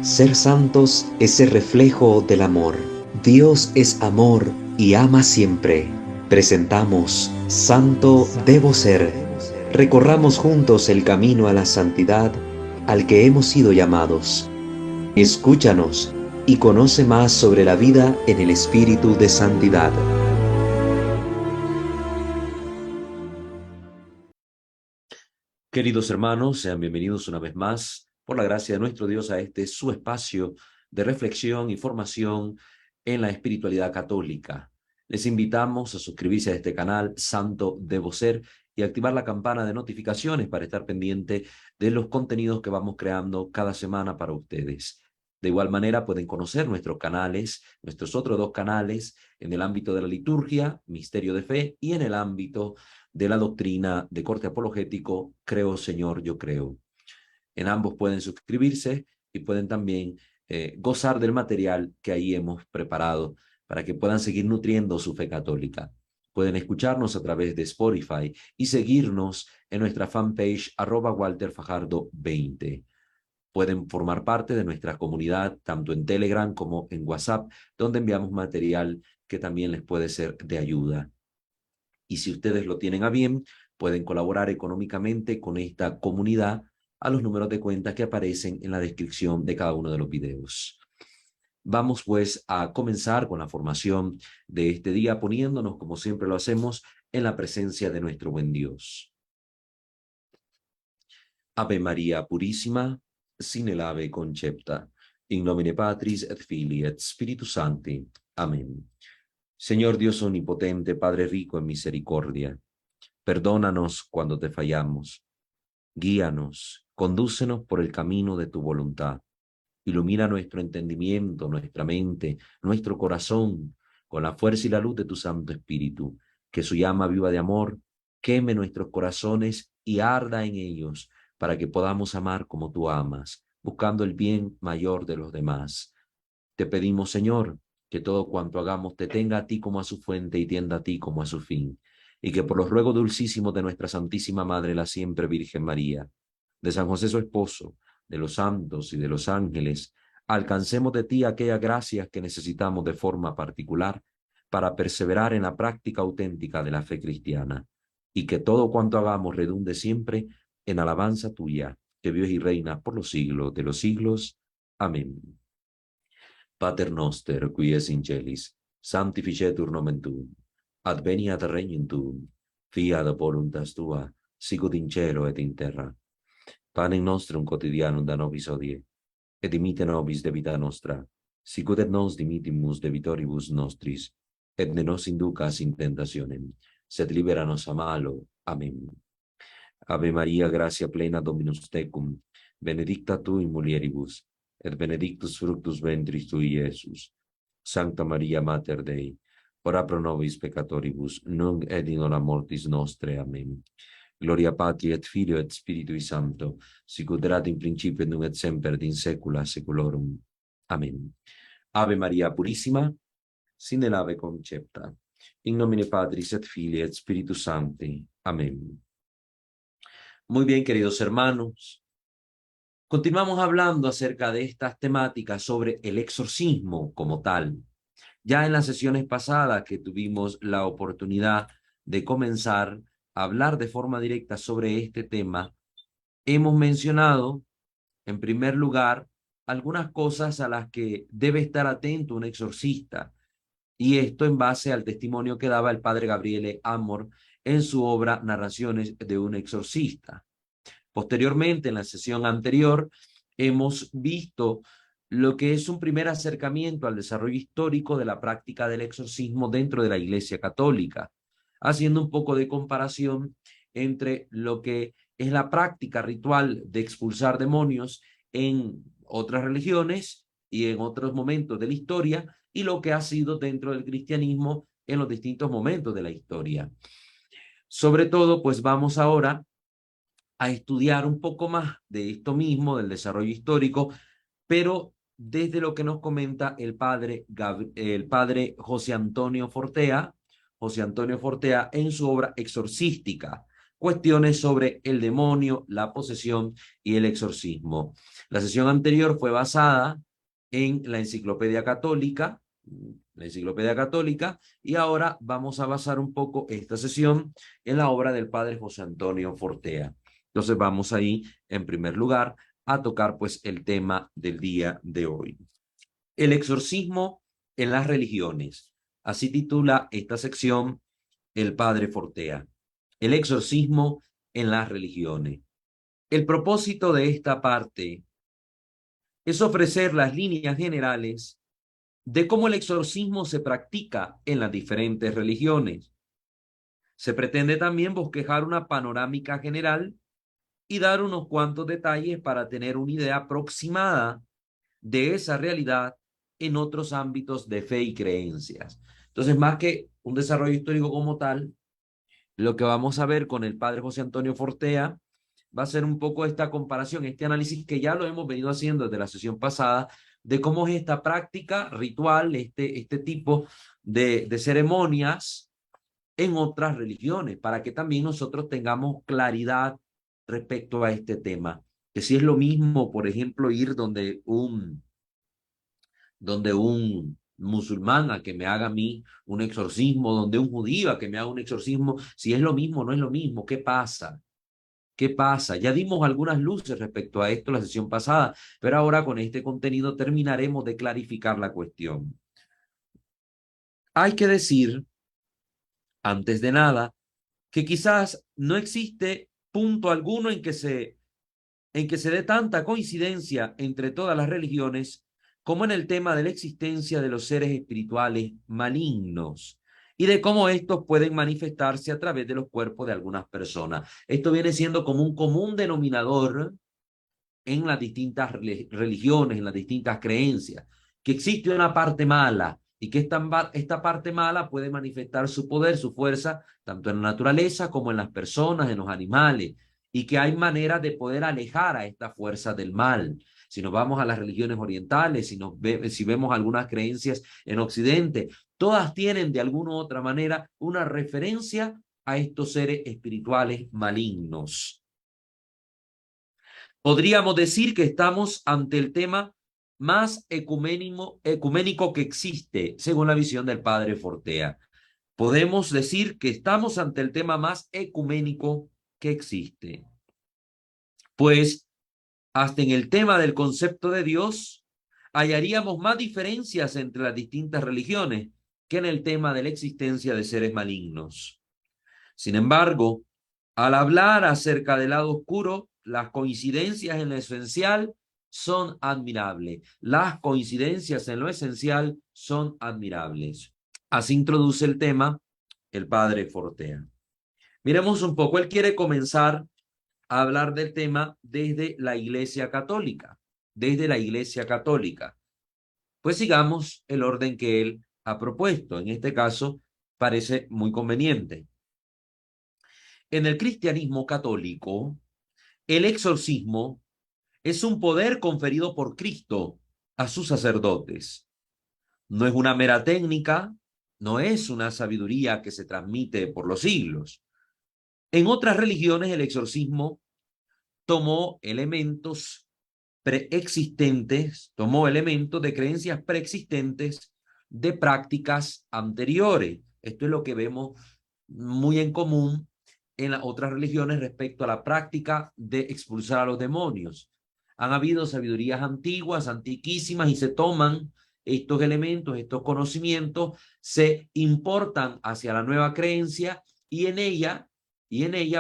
Ser santos es ser reflejo del amor. Dios es amor y ama siempre. Presentamos Santo Debo Ser. Recorramos juntos el camino a la santidad al que hemos sido llamados. Escúchanos y conoce más sobre la vida en el espíritu de santidad. Queridos hermanos, sean bienvenidos una vez más, por la gracia de nuestro Dios, a este su espacio de reflexión y formación en la espiritualidad católica. Les invitamos a suscribirse a este canal Santo Debo Ser y activar la campana de notificaciones para estar pendiente de los contenidos que vamos creando cada semana para ustedes. De igual manera pueden conocer nuestros canales, nuestros otros dos canales en el ámbito de la liturgia, Misterio de Fe, y en el ámbito de la doctrina de corte apologético, Creo Señor, yo creo. En ambos pueden suscribirse y pueden también gozar del material que ahí hemos preparado para que puedan seguir nutriendo su fe católica. Pueden escucharnos a través de Spotify y seguirnos en nuestra fanpage @WalterFajardo20. Pueden formar parte de nuestra comunidad tanto en Telegram como en WhatsApp, donde enviamos material que también les puede ser de ayuda. Y si ustedes lo tienen a bien, pueden colaborar económicamente con esta comunidad a los números de cuenta que aparecen en la descripción de cada uno de los videos. Vamos pues a comenzar con la formación de este día, poniéndonos, como siempre lo hacemos, en la presencia de nuestro buen Dios. Ave María Purísima, sin el ave concepta, in nomine Patris et Filii et Spiritus Sancti. Amén. Señor Dios omnipotente, Padre rico en misericordia, perdónanos cuando te fallamos, guíanos, condúcenos por el camino de tu voluntad, ilumina nuestro entendimiento, nuestra mente, nuestro corazón, con la fuerza y la luz de tu Santo Espíritu, que su llama viva de amor queme nuestros corazones y arda en ellos, para que podamos amar como tú amas, buscando el bien mayor de los demás. Te pedimos, Señor, que todo cuanto hagamos te tenga a ti como a su fuente y tienda a ti como a su fin, y que por los ruegos dulcísimos de nuestra Santísima Madre, la siempre Virgen María, de San José su esposo, de los santos y de los ángeles, alcancemos de ti aquellas gracias que necesitamos de forma particular para perseverar en la práctica auténtica de la fe cristiana, y que todo cuanto hagamos redunde siempre en alabanza tuya, que vives y reinas por los siglos de los siglos. Amén. Pater noster, qui es in celis, sanctificetur nomen tuum, adveniat regnum tuum, fiat voluntas tua, sicut in cielo et in terra. Panem nostrum quotidianum da nobis hodie, et dimite nobis debita nostra, sicut et nos dimittimus debitoribus nostris, et ne nos inducas in tentationem, sed libera nos a malo. Amén. Ave Maria, gratia plena Dominus tecum, benedicta tu in mulieribus, et benedictus fructus ventris tui, Iesus. Sancta Maria Mater Dei, ora pro nobis peccatoribus, nunc et in hora mortis nostre. Amen. Gloria Patri et Filio et Spiritui Sancto, sicut erat in principio et nunc et semper et in saecula saeculorum. Amen. Ave Maria Purissima, sin el ave concepta. In nomine Patris et Filii et Spiritus Sancti. Amen. Muy bien, queridos hermanos. Continuamos hablando acerca de estas temáticas sobre el exorcismo como tal. Ya en las sesiones pasadas que tuvimos la oportunidad de comenzar a hablar de forma directa sobre este tema, hemos mencionado, en primer lugar, algunas cosas a las que debe estar atento un exorcista, y esto en base al testimonio que daba el padre Gabriele Amor en su obra Narraciones de un exorcista. Posteriormente, en la sesión anterior, hemos visto lo que es un primer acercamiento al desarrollo histórico de la práctica del exorcismo dentro de la Iglesia Católica, haciendo un poco de comparación entre lo que es la práctica ritual de expulsar demonios en otras religiones y en otros momentos de la historia, y lo que ha sido dentro del cristianismo en los distintos momentos de la historia. Sobre todo, pues vamos ahora a estudiar un poco más de esto mismo, del desarrollo histórico, pero desde lo que nos comenta el padre José Antonio Fortea en su obra exorcística, cuestiones sobre el demonio, la posesión y el exorcismo. La sesión anterior fue basada en la Enciclopedia Católica, y ahora vamos a basar un poco esta sesión en la obra del padre José Antonio Fortea. Entonces vamos ahí, en primer lugar, a tocar pues el tema del día de hoy. El exorcismo en las religiones. Así titula esta sección el padre Fortea. El exorcismo en las religiones. El propósito de esta parte es ofrecer las líneas generales de cómo el exorcismo se practica en las diferentes religiones. Se pretende también bosquejar una panorámica general y dar unos cuantos detalles para tener una idea aproximada de esa realidad en otros ámbitos de fe y creencias. Entonces, más que un desarrollo histórico como tal, lo que vamos a ver con el padre José Antonio Fortea va a ser un poco esta comparación, este análisis que ya lo hemos venido haciendo desde la sesión pasada, de cómo es esta práctica ritual, este tipo de ceremonias en otras religiones, para que también nosotros tengamos claridad respecto a este tema. Que si es lo mismo, por ejemplo, ir donde un musulmán a que me haga a mí un exorcismo, donde un judío a que me haga un exorcismo, si es lo mismo, no es lo mismo, ¿qué pasa? ¿Qué pasa? Ya dimos algunas luces respecto a esto la sesión pasada, pero ahora con este contenido terminaremos de clarificar la cuestión. Hay que decir, antes de nada, que quizás no existe punto alguno en que se dé tanta coincidencia entre todas las religiones como en el tema de la existencia de los seres espirituales malignos y de cómo estos pueden manifestarse a través de los cuerpos de algunas personas. Esto viene siendo como un común denominador en las distintas religiones, en las distintas creencias, que existe una parte mala y que esta parte mala puede manifestar su poder, su fuerza, tanto en la naturaleza como en las personas, en los animales, y que hay maneras de poder alejar a esta fuerza del mal. Si nos vamos a las religiones orientales, si vemos algunas creencias en Occidente, todas tienen de alguna u otra manera una referencia a estos seres espirituales malignos. Podríamos decir que estamos ante el tema más ecuménico que existe, según la visión del padre Fortea. Podemos decir que estamos ante el tema más ecuménico que existe, pues hasta en el tema del concepto de Dios hallaríamos más diferencias entre las distintas religiones que en el tema de la existencia de seres malignos. Sin embargo, al hablar acerca del lado oscuro, las coincidencias en lo esencial son admirables. Las coincidencias en lo esencial son admirables. Así introduce el tema el padre Fortea. Miremos un poco, él quiere comenzar a hablar del tema desde la Iglesia Católica, desde la Iglesia Católica. Pues sigamos el orden que él ha propuesto. En este caso, parece muy conveniente. En el cristianismo católico, el exorcismo es un poder conferido por Cristo a sus sacerdotes. No es una mera técnica, no es una sabiduría que se transmite por los siglos. En otras religiones, el exorcismo tomó elementos preexistentes, tomó elementos de creencias preexistentes de prácticas anteriores. Esto es lo que vemos muy en común en las otras religiones respecto a la práctica de expulsar a los demonios. Han habido sabidurías antiguas, antiquísimas, y se toman estos elementos, estos conocimientos, se importan hacia la nueva creencia y en ella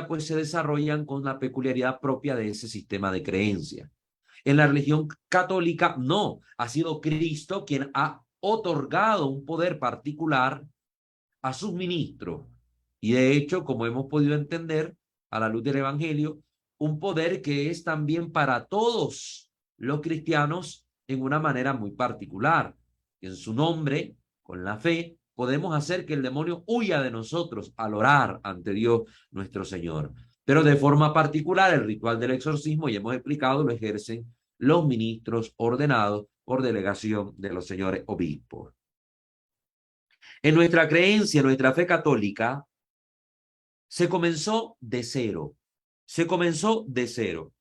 pues se desarrollan con la peculiaridad propia de ese sistema de creencia. En la religión católica no, ha sido Cristo quien ha otorgado un poder particular a sus ministros. Y de hecho, como hemos podido entender a la luz del Evangelio, un poder que es también para todos los cristianos en una manera muy particular. En su nombre, con la fe, podemos hacer que el demonio huya de nosotros al orar ante Dios nuestro Señor. Pero de forma particular, el ritual del exorcismo, ya hemos explicado, lo ejercen los ministros ordenados por delegación de los señores obispos. En nuestra creencia, en nuestra fe católica, Se comenzó de cero. Se comenzó de cero.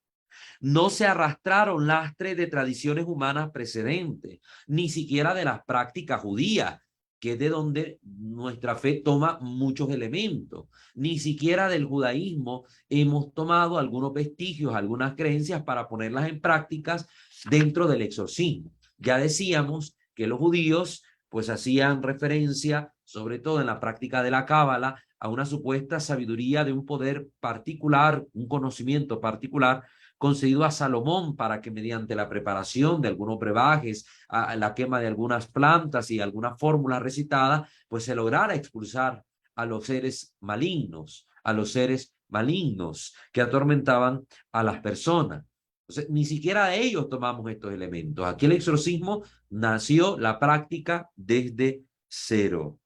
No se arrastraron lastres de tradiciones humanas precedentes, ni siquiera de las prácticas judías, que es de donde nuestra fe toma muchos elementos. Ni siquiera del judaísmo hemos tomado algunos vestigios, algunas creencias para ponerlas en prácticas dentro del exorcismo. Ya decíamos que los judíos pues hacían referencia, sobre todo en la práctica de la cábala, a una supuesta sabiduría de un poder particular, un conocimiento particular, concedido a Salomón para que mediante la preparación de algunos brebajes, a la quema de algunas plantas y alguna fórmula recitada, pues se lograra expulsar a los seres malignos, que atormentaban a las personas. Entonces, ni siquiera de ellos tomamos estos elementos. Aquí el exorcismo nació la práctica desde cero.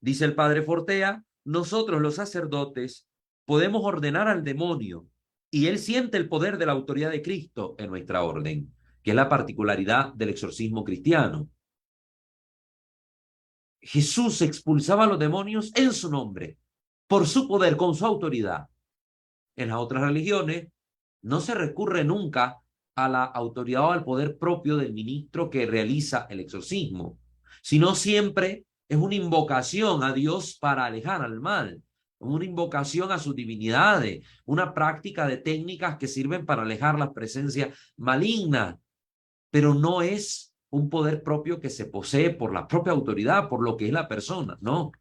Dice el padre Fortea, nosotros los sacerdotes podemos ordenar al demonio y él siente el poder de la autoridad de Cristo en nuestra orden, que es la particularidad del exorcismo cristiano. Jesús expulsaba a los demonios en su nombre, por su poder, con su autoridad. En las otras religiones no se recurre nunca a la autoridad o al poder propio del ministro que realiza el exorcismo, sino siempre es una invocación a Dios para alejar al mal, una invocación a sus divinidades, una práctica de técnicas que sirven para alejar las presencias malignas, pero no es un poder propio que se posee por la propia autoridad, por lo que es la persona, no.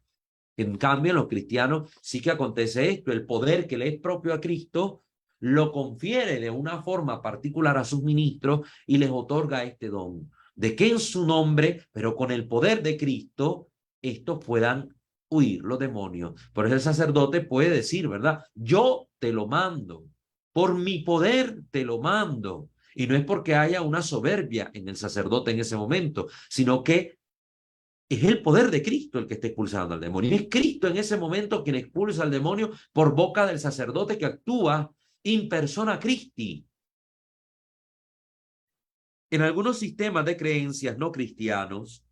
En cambio, en los cristianos sí que acontece esto, el poder que le es propio a Cristo lo confiere de una forma particular a sus ministros y les otorga este don, de que en su nombre, pero con el poder de Cristo, estos puedan huir los demonios. Por eso el sacerdote puede decir, ¿verdad? Yo te lo mando, por mi poder te lo mando. Y no es porque haya una soberbia en el sacerdote en ese momento, sino que es el poder de Cristo el que está expulsando al demonio. Y es Cristo en ese momento quien expulsa al demonio por boca del sacerdote que actúa in persona Christi. En algunos sistemas de creencias no cristianos,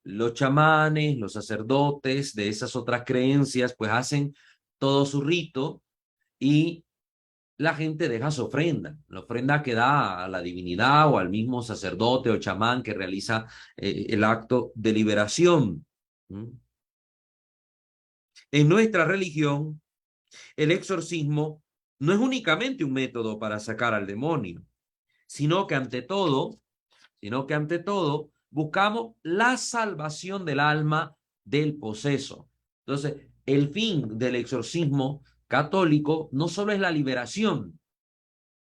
los chamanes, los sacerdotes de esas otras creencias, pues hacen todo su rito y la gente deja su ofrenda, la ofrenda que da a la divinidad o al mismo sacerdote o chamán que realiza el acto de liberación. En nuestra religión, el exorcismo no es únicamente un método para sacar al demonio, sino que ante todo, buscamos la salvación del alma del poseso. Entonces, el fin del exorcismo católico no solo es la liberación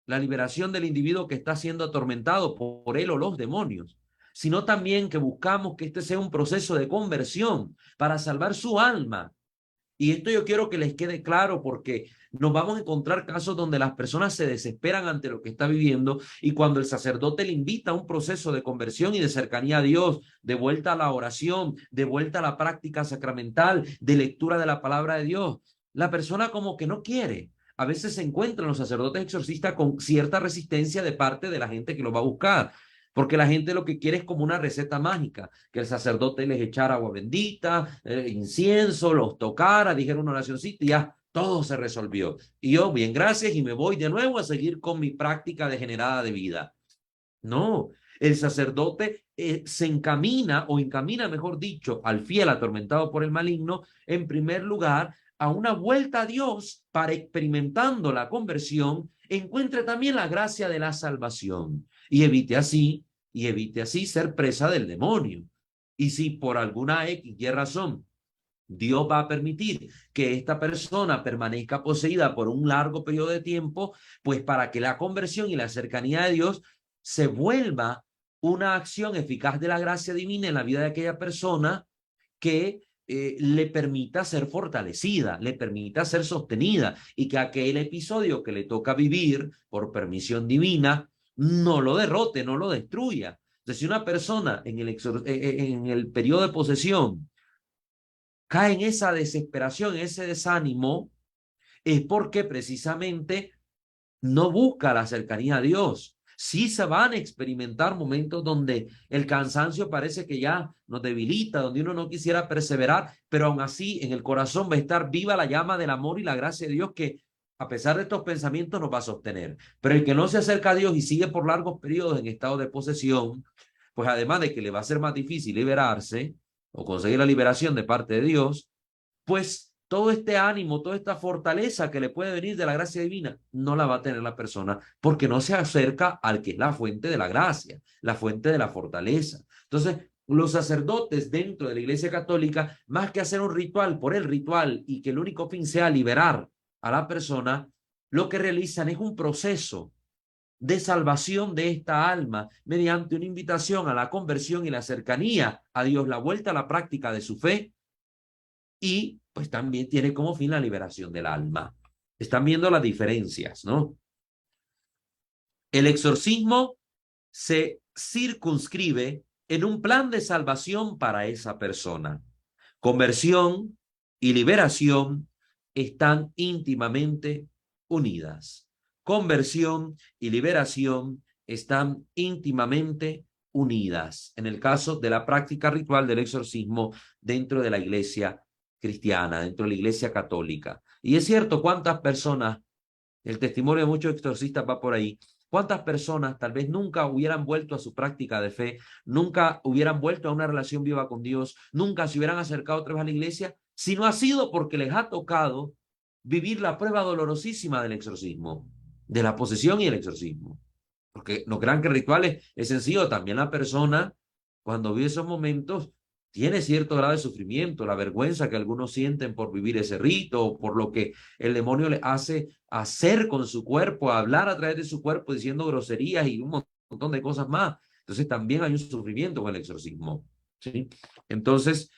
del individuo que está siendo atormentado por él o los demonios, sino también que buscamos que este sea un proceso de conversión para salvar su alma. Y esto yo quiero que les quede claro porque nos vamos a encontrar casos donde las personas se desesperan ante lo que está viviendo y cuando el sacerdote le invita a un proceso de conversión y de cercanía a Dios, de vuelta a la oración, de vuelta a la práctica sacramental, de lectura de la palabra de Dios, la persona como que no quiere. A veces se encuentran los sacerdotes exorcistas con cierta resistencia de parte de la gente que lo va a buscar. Porque la gente lo que quiere es como una receta mágica, que el sacerdote les echara agua bendita, incienso, los tocara, dijera una oracióncita y ya todo se resolvió. Y yo, bien, gracias, y me voy de nuevo a seguir con mi práctica degenerada de vida. No, el sacerdote se encamina, o encamina, mejor dicho, al fiel atormentado por el maligno, en primer lugar, a una vuelta a Dios para, experimentando la conversión, encuentre también la gracia de la salvación y evite así ser presa del demonio. Y si por alguna X y razón Dios va a permitir que esta persona permanezca poseída por un largo periodo de tiempo, pues para que la conversión y la cercanía de Dios se vuelva una acción eficaz de la gracia divina en la vida de aquella persona que le permita ser fortalecida, le permita ser sostenida y que aquel episodio que le toca vivir por permisión divina no lo derrote, no lo destruya. Entonces, si una persona en el periodo de posesión cae en esa desesperación, en ese desánimo, es porque precisamente no busca la cercanía a Dios, Sí se van a experimentar momentos donde el cansancio parece que ya nos debilita, donde uno no quisiera perseverar, pero aún así en el corazón va a estar viva la llama del amor y la gracia de Dios que a pesar de estos pensamientos nos va a sostener. Pero el que no se acerca a Dios y sigue por largos periodos en estado de posesión, pues además de que le va a ser más difícil liberarse o conseguir la liberación de parte de Dios, pues todo este ánimo, toda esta fortaleza que le puede venir de la gracia divina, no la va a tener la persona porque no se acerca al que es la fuente de la gracia, la fuente de la fortaleza. Entonces, los sacerdotes dentro de la Iglesia Católica, más que hacer un ritual por el ritual y que el único fin sea liberar a la persona, lo que realizan es un proceso de salvación de esta alma mediante una invitación a la conversión y la cercanía a Dios, la vuelta a la práctica de su fe y pues también tiene como fin la liberación del alma. Están viendo las diferencias, ¿no? El exorcismo se circunscribe en un plan de salvación para esa persona. Conversión y liberación están íntimamente unidas. Conversión y liberación están íntimamente unidas en el caso de la práctica ritual del exorcismo dentro de la iglesia cristiana, dentro de la iglesia católica. Y es cierto, cuántas personas, el testimonio de muchos exorcistas va por ahí, cuántas personas tal vez nunca hubieran vuelto a su práctica de fe, nunca hubieran vuelto a una relación viva con Dios, nunca se hubieran acercado otra vez a la iglesia, si no ha sido porque les ha tocado vivir la prueba dolorosísima del exorcismo, de la posesión y el exorcismo. Porque no crean que el ritual es sencillo, también la persona cuando vive esos momentos tiene cierto grado de sufrimiento, la vergüenza que algunos sienten por vivir ese rito, o por lo que el demonio le hace hacer con su cuerpo, hablar a través de su cuerpo diciendo groserías y un montón de cosas más. Entonces también hay un sufrimiento con el exorcismo, ¿sí? Entonces,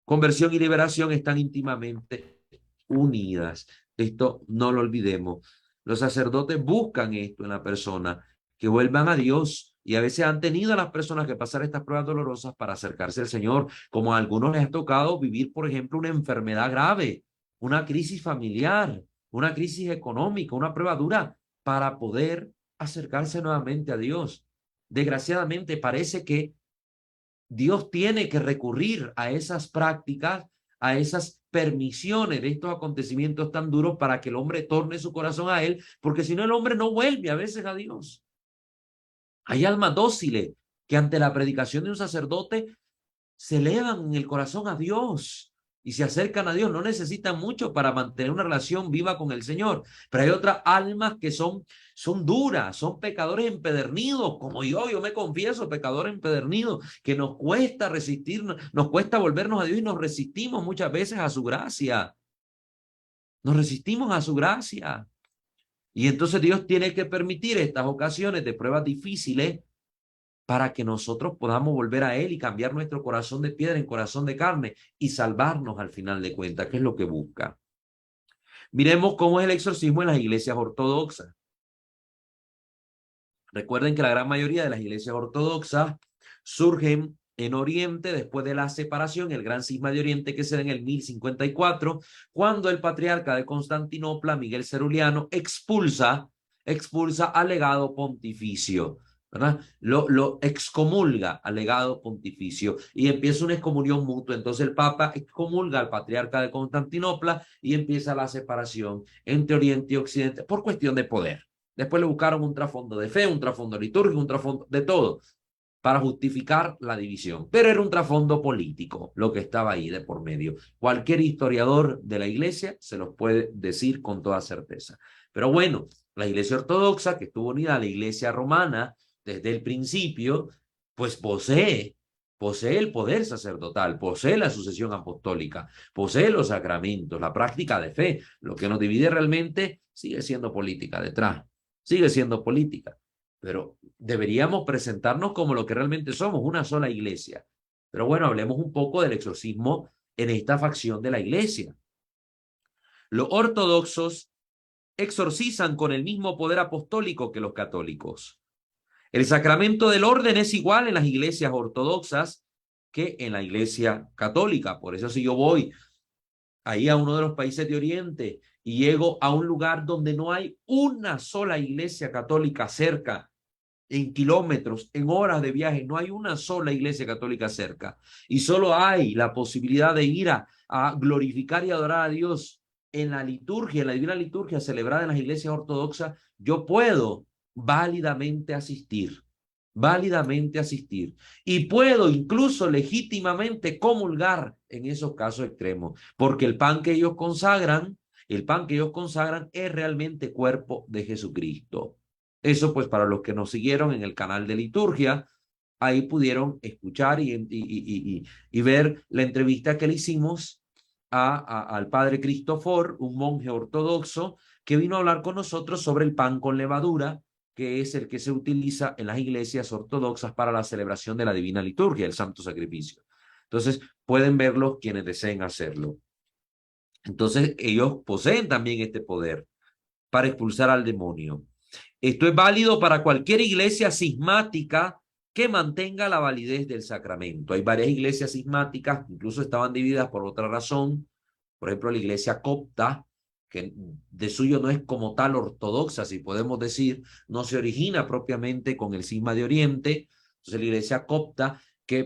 conversión y liberación están íntimamente unidas. Esto no lo olvidemos. Los sacerdotes buscan esto en la persona, que vuelvan a Dios. Y a veces han tenido a las personas que pasar estas pruebas dolorosas para acercarse al Señor, como a algunos les ha tocado vivir, por ejemplo, una enfermedad grave, una crisis familiar, una crisis económica, una prueba dura, para poder acercarse nuevamente a Dios. Desgraciadamente parece que Dios tiene que recurrir a esas prácticas, a esas permisiones de estos acontecimientos tan duros para que el hombre torne su corazón a Él, porque si no el hombre no vuelve a veces a Dios. Hay almas dóciles que ante la predicación de un sacerdote se elevan en el corazón a Dios y se acercan a Dios. No necesitan mucho para mantener una relación viva con el Señor. Pero hay otras almas que son duras, son pecadores empedernidos, como yo me confieso, pecador empedernido, que nos cuesta resistir, nos cuesta volvernos a Dios y nos resistimos muchas veces a su gracia. Nos resistimos a su gracia. Y entonces Dios tiene que permitir estas ocasiones de pruebas difíciles para que nosotros podamos volver a Él y cambiar nuestro corazón de piedra en corazón de carne y salvarnos al final de cuentas, que es lo que busca. Miremos cómo es el exorcismo en las iglesias ortodoxas. Recuerden que la gran mayoría de las iglesias ortodoxas surgen en Oriente después de la separación, el gran cisma de Oriente que se da en el 1054, cuando el patriarca de Constantinopla, Miguel Ceruleano, expulsa al legado pontificio, ¿verdad? Lo excomulga al legado pontificio y empieza una excomunión mutua. Entonces el Papa excomulga al patriarca de Constantinopla y empieza la separación entre Oriente y Occidente por cuestión de poder. Después le buscaron un trasfondo de fe, un trasfondo litúrgico, un trasfondo de todo para justificar la división. Pero era un trasfondo político lo que estaba ahí de por medio. Cualquier historiador de la iglesia se los puede decir con toda certeza. Pero bueno, la iglesia ortodoxa, que estuvo unida a la iglesia romana desde el principio, pues posee el poder sacerdotal, posee la sucesión apostólica, posee los sacramentos, la práctica de fe. Lo que nos divide realmente sigue siendo política detrás, sigue siendo política. Pero deberíamos presentarnos como lo que realmente somos, una sola iglesia. Pero bueno, hablemos un poco del exorcismo en esta facción de la iglesia. Los ortodoxos exorcizan con el mismo poder apostólico que los católicos. El sacramento del orden es igual en las iglesias ortodoxas que en la iglesia católica. Por eso si yo voy ahí a uno de los países de Oriente y llego a un lugar donde no hay una sola iglesia católica cerca, en kilómetros, en horas de viaje. No hay una sola iglesia católica cerca. Y solo hay la posibilidad de ir a glorificar y adorar a Dios en la liturgia, en la divina liturgia celebrada en las iglesias ortodoxas. Yo puedo válidamente asistir. Válidamente asistir. Y puedo incluso legítimamente comulgar en esos casos extremos, porque el pan que ellos consagran, es realmente cuerpo de Jesucristo. Eso pues para los que nos siguieron en el canal de liturgia, ahí pudieron escuchar y ver la entrevista que le hicimos al padre Cristofor, un monje ortodoxo, que vino a hablar con nosotros sobre el pan con levadura, que es el que se utiliza en las iglesias ortodoxas para la celebración de la divina liturgia, el santo sacrificio. Entonces, pueden verlo quienes deseen hacerlo. Entonces, ellos poseen también este poder para expulsar al demonio. Esto es válido para cualquier iglesia cismática que mantenga la validez del sacramento. Hay varias iglesias cismáticas, incluso estaban divididas por otra razón. Por ejemplo, la iglesia copta, que de suyo no es como tal ortodoxa, si podemos decir, no se origina propiamente con el cisma de Oriente. Entonces, la iglesia copta que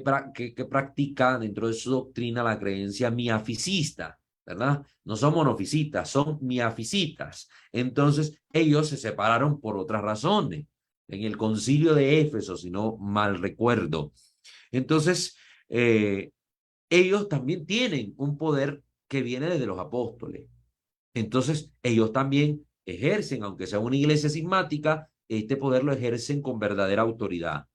practica dentro de su doctrina la creencia miafisista, ¿verdad? No son monofisitas, son miafisitas. Entonces, ellos se separaron por otras razones. En el concilio de Éfeso, si no mal recuerdo. Entonces, ellos también tienen un poder que viene desde los apóstoles. Entonces, ellos también ejercen, aunque sea una iglesia cismática, este poder lo ejercen con verdadera autoridad.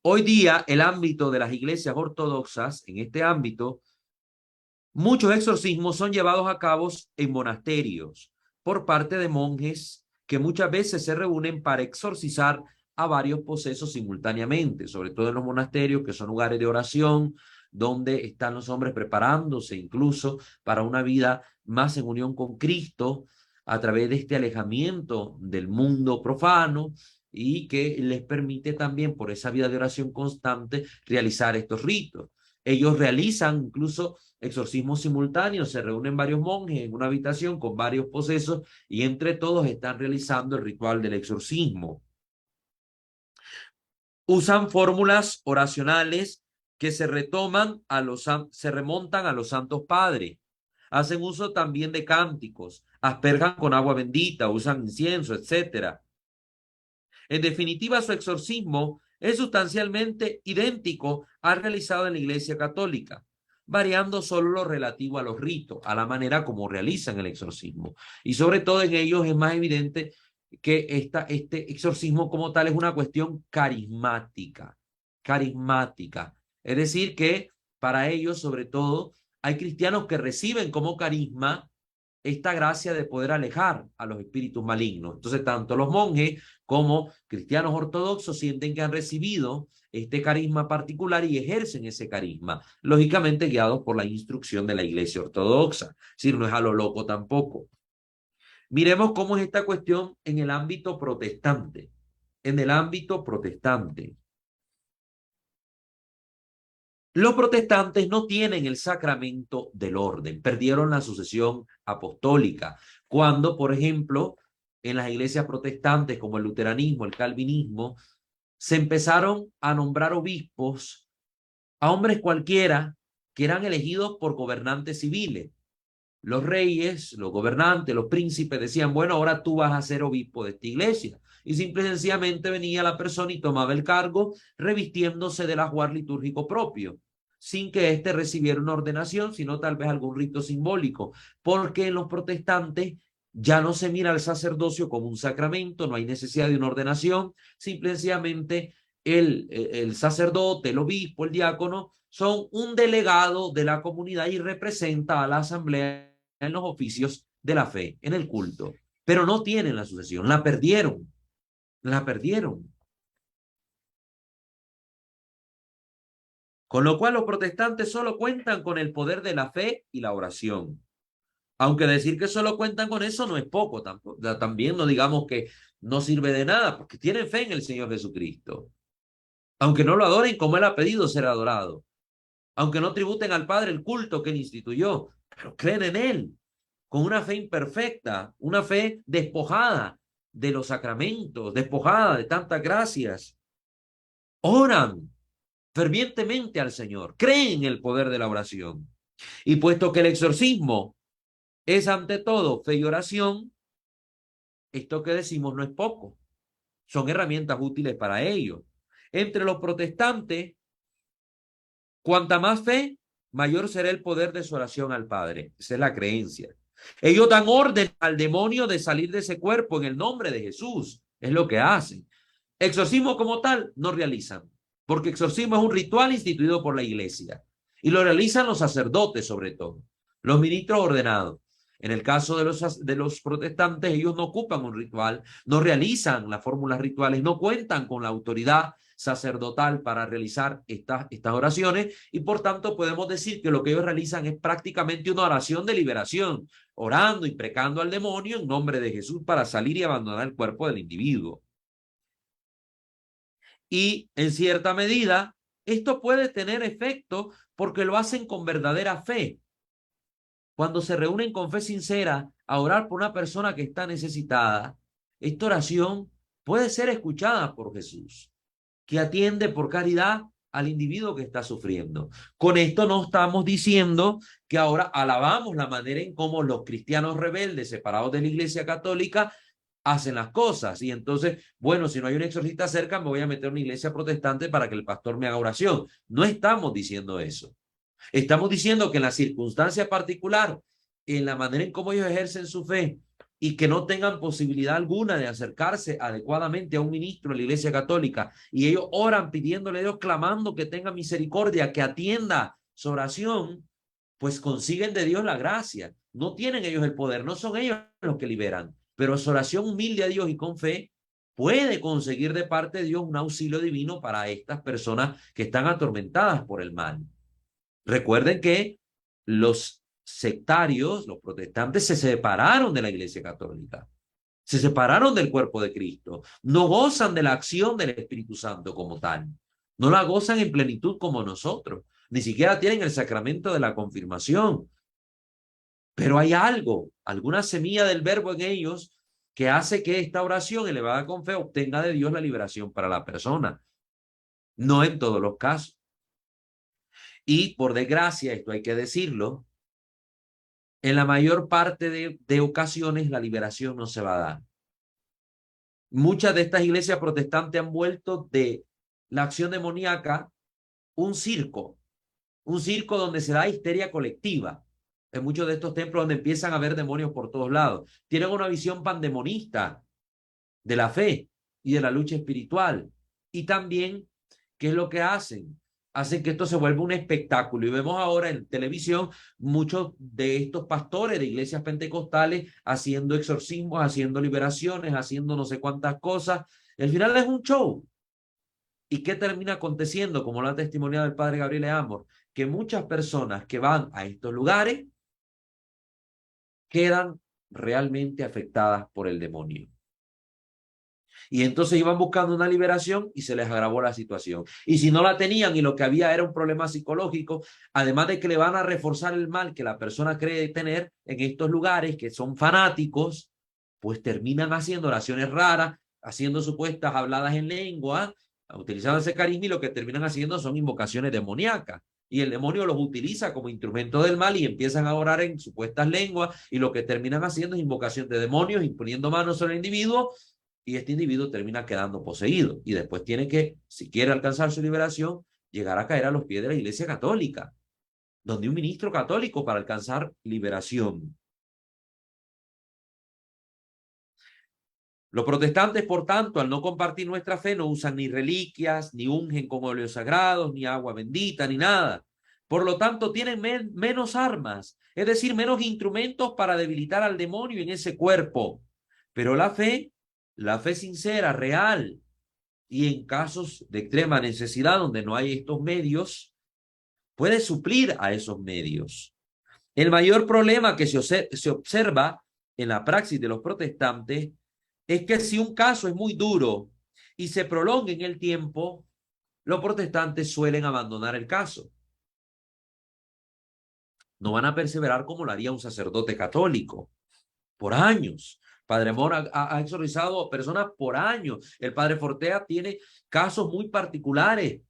Hoy día, el ámbito de las iglesias ortodoxas, en este ámbito, muchos exorcismos son llevados a cabo en monasterios por parte de monjes que muchas veces se reúnen para exorcizar a varios posesos simultáneamente, sobre todo en los monasterios, que son lugares de oración, donde están los hombres preparándose incluso para una vida más en unión con Cristo a través de este alejamiento del mundo profano y que les permite también por esa vida de oración constante realizar estos ritos. Ellos realizan incluso exorcismos simultáneos, se reúnen varios monjes en una habitación con varios posesos y entre todos están realizando el ritual del exorcismo. Usan fórmulas oracionales que se remontan a los santos padres. Hacen uso también de cánticos, asperjan con agua bendita, usan incienso, etc. En definitiva, su exorcismo es sustancialmente idéntico al realizado en la Iglesia Católica, variando solo lo relativo a los ritos, a la manera como realizan el exorcismo. Y sobre todo en ellos es más evidente que este exorcismo como tal es una cuestión carismática, carismática. Es decir, que para ellos, sobre todo, hay cristianos que reciben como carisma esta gracia de poder alejar a los espíritus malignos. Entonces, tanto los monjes como cristianos ortodoxos sienten que han recibido este carisma particular y ejercen ese carisma, lógicamente guiados por la instrucción de la Iglesia ortodoxa. Es decir, no es a lo loco tampoco. Miremos cómo es esta cuestión en el ámbito protestante. En el ámbito protestante. Los protestantes no tienen el sacramento del orden, perdieron la sucesión apostólica. Cuando, por ejemplo, en las iglesias protestantes como el luteranismo, el calvinismo, se empezaron a nombrar obispos a hombres cualquiera que eran elegidos por gobernantes civiles. Los reyes, los gobernantes, los príncipes decían, bueno, ahora tú vas a ser obispo de esta iglesia. Y simple y sencillamente venía la persona y tomaba el cargo revistiéndose del ajuar litúrgico propio, sin que éste recibiera una ordenación, sino tal vez algún rito simbólico, porque en los protestantes ya no se mira el sacerdocio como un sacramento, no hay necesidad de una ordenación, simple y sencillamente el sacerdote, el obispo, el diácono, son un delegado de la comunidad y representa a la asamblea en los oficios de la fe, en el culto, pero no tienen la sucesión, la perdieron, la perdieron. Con lo cual los protestantes solo cuentan con el poder de la fe y la oración. Aunque decir que solo cuentan con eso no es poco, tampoco, también no digamos que no sirve de nada, porque tienen fe en el Señor Jesucristo. Aunque no lo adoren como Él ha pedido ser adorado. Aunque no tributen al Padre el culto que Él instituyó, pero creen en Él con una fe imperfecta, una fe despojada, de los sacramentos, despojada de tantas gracias, oran fervientemente al Señor, creen en el poder de la oración. Y puesto que el exorcismo es ante todo fe y oración, esto que decimos no es poco, son herramientas útiles para ello. Entre los protestantes, cuanta más fe, mayor será el poder de su oración al Padre. Esa es la creencia. Ellos dan orden al demonio de salir de ese cuerpo en el nombre de Jesús. Es lo que hacen. Exorcismo como tal no realizan, porque exorcismo es un ritual instituido por la iglesia y lo realizan los sacerdotes sobre todo, los ministros ordenados. En el caso de los protestantes, ellos no ocupan un ritual, no realizan las fórmulas rituales, no cuentan con la autoridad sacerdotal para realizar estas oraciones y por tanto podemos decir que lo que ellos realizan es prácticamente una oración de liberación, orando y precando al demonio en nombre de Jesús para salir y abandonar el cuerpo del individuo. Y en cierta medida, esto puede tener efecto porque lo hacen con verdadera fe. Cuando se reúnen con fe sincera a orar por una persona que está necesitada, esta oración puede ser escuchada por Jesús, que atiende por caridad al individuo que está sufriendo. Con esto no estamos diciendo que ahora alabamos la manera en cómo los cristianos rebeldes separados de la Iglesia Católica hacen las cosas. Y entonces, bueno, si no hay un exorcista cerca, me voy a meter en una iglesia protestante para que el pastor me haga oración. No estamos diciendo eso. Estamos diciendo que en la circunstancia particular, en la manera en cómo ellos ejercen su fe y que no tengan posibilidad alguna de acercarse adecuadamente a un ministro de la Iglesia Católica y ellos oran pidiéndole a Dios, clamando que tenga misericordia, que atienda su oración, pues consiguen de Dios la gracia. No tienen ellos el poder, no son ellos los que liberan, pero su oración humilde a Dios y con fe puede conseguir de parte de Dios un auxilio divino para estas personas que están atormentadas por el mal. Recuerden que los sectarios, los protestantes, se separaron de la Iglesia Católica, se separaron del cuerpo de Cristo, no gozan de la acción del Espíritu Santo como tal, no la gozan en plenitud como nosotros, ni siquiera tienen el sacramento de la confirmación, pero hay algo, alguna semilla del verbo en ellos que hace que esta oración elevada con fe obtenga de Dios la liberación para la persona, no en todos los casos. Y por desgracia, esto hay que decirlo, en la mayor parte de ocasiones la liberación no se va a dar. Muchas de estas iglesias protestantes han vuelto de la acción demoníaca un circo donde se da histeria colectiva. En muchos de estos templos donde empiezan a haber demonios por todos lados. Tienen una visión pandemonista de la fe y de la lucha espiritual. Y también, ¿qué es lo que hacen? Hacen que esto se vuelva un espectáculo. Y vemos ahora en televisión muchos de estos pastores de iglesias pentecostales haciendo exorcismos, haciendo liberaciones, haciendo no sé cuántas cosas. Al final es un show. ¿Y qué termina aconteciendo? Como lo ha testimoniado el padre Gabriel Amor, que muchas personas que van a estos lugares quedan realmente afectadas por el demonio. Y entonces iban buscando una liberación y se les agravó la situación. Y si no la tenían y lo que había era un problema psicológico, además de que le van a reforzar el mal que la persona cree tener en estos lugares, que son fanáticos, pues terminan haciendo oraciones raras, haciendo supuestas habladas en lengua, utilizando ese carisma y lo que terminan haciendo son invocaciones demoníacas. Y el demonio los utiliza como instrumento del mal y empiezan a orar en supuestas lenguas y lo que terminan haciendo es invocación de demonios, imponiendo manos sobre el individuo y este individuo termina quedando poseído y después tiene que, si quiere alcanzar su liberación, llegar a caer a los pies de la Iglesia Católica, donde un ministro católico para alcanzar liberación. Los protestantes, por tanto, al no compartir nuestra fe, no usan ni reliquias, ni ungen con óleos sagrados, ni agua bendita, ni nada. Por lo tanto, tienen menos armas, es decir, menos instrumentos para debilitar al demonio en ese cuerpo. Pero la fe sincera, real, y en casos de extrema necesidad donde no hay estos medios, puede suplir a esos medios. El mayor problema que se observa en la praxis de los protestantes es que si un caso es muy duro y se prolonga en el tiempo, los protestantes suelen abandonar el caso. No van a perseverar como lo haría un sacerdote católico por años. Padre Mora ha exorcizado personas por años. El Padre Fortea tiene casos muy particulares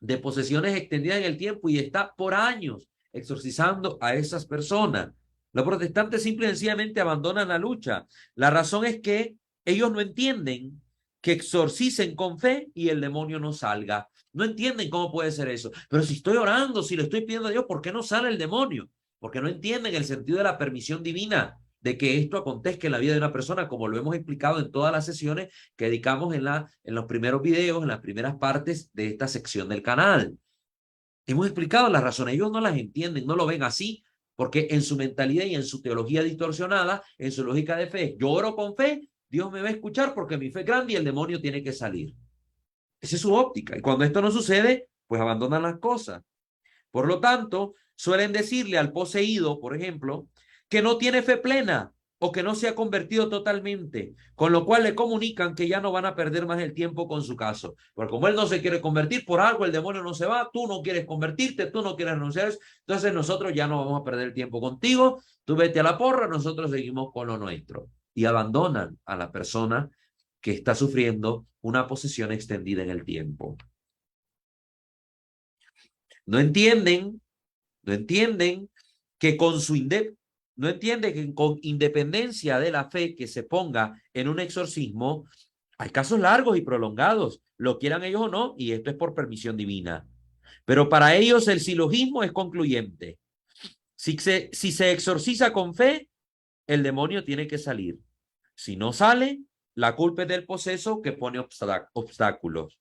de posesiones extendidas en el tiempo y está por años exorcizando a esas personas. Los protestantes simple y sencillamente abandonan la lucha. La razón es que ellos no entienden que exorcicen con fe y el demonio no salga. No entienden cómo puede ser eso. Pero si estoy orando, si le estoy pidiendo a Dios, ¿por qué no sale el demonio? Porque no entienden el sentido de la permisión divina de que esto acontezca en la vida de una persona, como lo hemos explicado en todas las sesiones que dedicamos en los primeros videos, en las primeras partes de esta sección del canal. Hemos explicado las razones, ellos no las entienden, no lo ven así, porque en su mentalidad y en su teología distorsionada, en su lógica de fe, yo oro con fe, Dios me va a escuchar porque mi fe es grande y el demonio tiene que salir. Esa es su óptica. Y cuando esto no sucede, pues abandonan las cosas. Por lo tanto, suelen decirle al poseído, por ejemplo, que no tiene fe plena o que no se ha convertido totalmente, con lo cual le comunican que ya no van a perder más el tiempo con su caso. Porque como él no se quiere convertir, por algo el demonio no se va, tú no quieres convertirte, tú no quieres renunciar, entonces nosotros ya no vamos a perder el tiempo contigo, tú vete a la porra, nosotros seguimos con lo nuestro. Y abandonan a la persona que está sufriendo una posesión extendida en el tiempo. No entienden que con su no entiende que con independencia de la fe que se ponga en un exorcismo, hay casos largos y prolongados, lo quieran ellos o no, y esto es por permisión divina. Pero para ellos el silogismo es concluyente. Si se exorciza con fe, el demonio tiene que salir. Si no sale, la culpa es del poseso que pone obstáculos.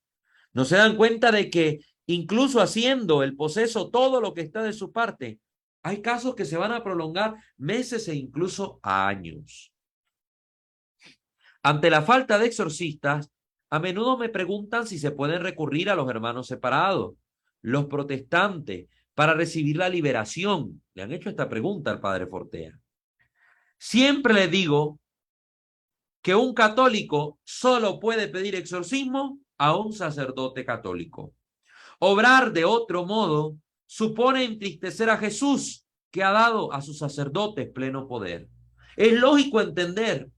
No se dan cuenta de que incluso haciendo el poseso todo lo que está de su parte, hay casos que se van a prolongar meses e incluso años. Ante la falta de exorcistas, a menudo me preguntan si se pueden recurrir a los hermanos separados, los protestantes, para recibir la liberación. Le han hecho esta pregunta al padre Fortea. Siempre le digo que un católico solo puede pedir exorcismo a un sacerdote católico. Obrar de otro modo supone entristecer a Jesús, que ha dado a sus sacerdotes pleno poder. Es lógico entender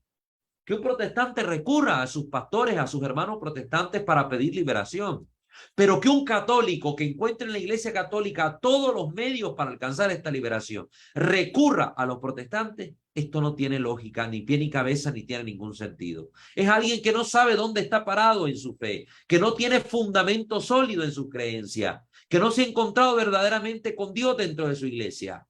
que un protestante recurra a sus pastores, a sus hermanos protestantes para pedir liberación, pero que un católico que encuentre en la Iglesia Católica todos los medios para alcanzar esta liberación recurra a los protestantes, esto no tiene lógica, ni pie ni cabeza, ni tiene ningún sentido. Es alguien que no sabe dónde está parado en su fe, que no tiene fundamento sólido en su creencia, que no se ha encontrado verdaderamente con Dios dentro de su iglesia.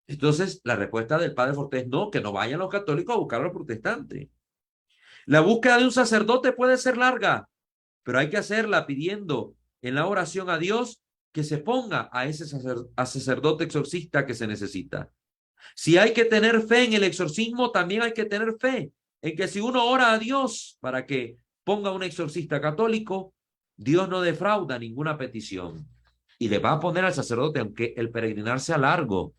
Entonces, la respuesta del padre Fortés es no, que no vayan los católicos a buscar a los protestantes. La búsqueda de un sacerdote puede ser larga, pero hay que hacerla pidiendo en la oración a Dios que se ponga a ese sacerdote exorcista que se necesita. Si hay que tener fe en el exorcismo, también hay que tener fe en que si uno ora a Dios para que ponga un exorcista católico, Dios no defrauda ninguna petición y le va a poner al sacerdote, aunque el peregrinar sea largo,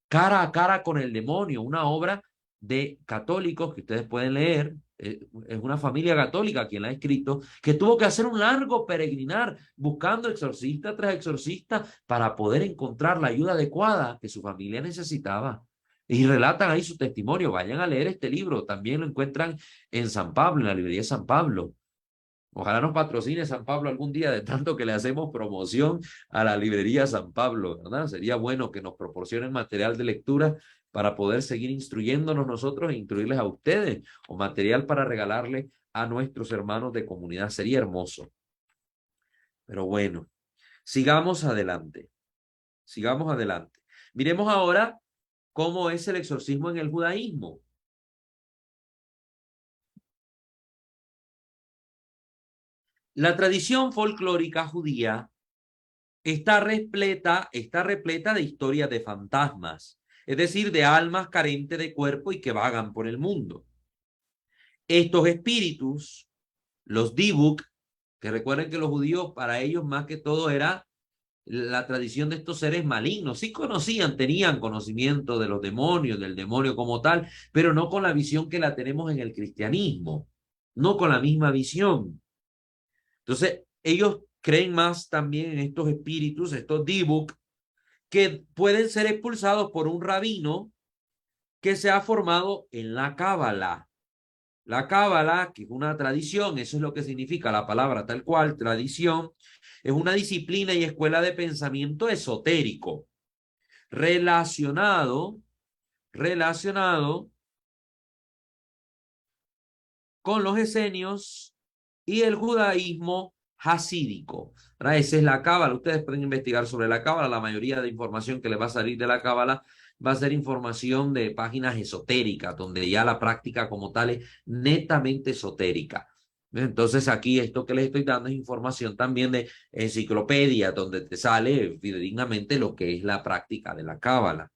cara a cara con el demonio, una obra de católicos que ustedes pueden leer, es una familia católica quien la ha escrito, que tuvo que hacer un largo peregrinar buscando exorcista tras exorcista para poder encontrar la ayuda adecuada que su familia necesitaba. Y relatan ahí su testimonio. Vayan a leer este libro. También lo encuentran en San Pablo, en la librería San Pablo. Ojalá nos patrocine San Pablo algún día, de tanto que le hacemos promoción a la librería San Pablo, ¿verdad? Sería bueno que nos proporcionen material de lectura para poder seguir instruyéndonos nosotros e instruirles a ustedes, o material para regalarle a nuestros hermanos de comunidad. Sería hermoso. Pero bueno, sigamos adelante. Sigamos adelante. Miremos ahora cómo es el exorcismo en el judaísmo. La tradición folclórica judía está repleta de historias de fantasmas, es decir, de almas carentes de cuerpo y que vagan por el mundo. Estos espíritus, los dibuk, que recuerden que los judíos, para ellos más que todo era la tradición de estos seres malignos. Sí conocían, tenían conocimiento de los demonios, del demonio como tal, pero no con la visión que la tenemos en el cristianismo, no con la misma visión. Entonces, ellos creen más también en estos espíritus, estos dibuk, que pueden ser expulsados por un rabino que se ha formado en la Cábala. La Cábala, que es una tradición, eso es lo que significa la palabra tal cual, tradición, es una disciplina y escuela de pensamiento esotérico relacionado con los esenios y el judaísmo hasídico. ¿Verdad? Esa es la Cábala. Ustedes pueden investigar sobre la Cábala. La mayoría de información que les va a salir de la Cábala va a ser información de páginas esotéricas, donde ya la práctica como tal es netamente esotérica. Entonces aquí esto que les estoy dando es información también de enciclopedia, donde te sale fidedignamente lo que es la práctica de la Cábala.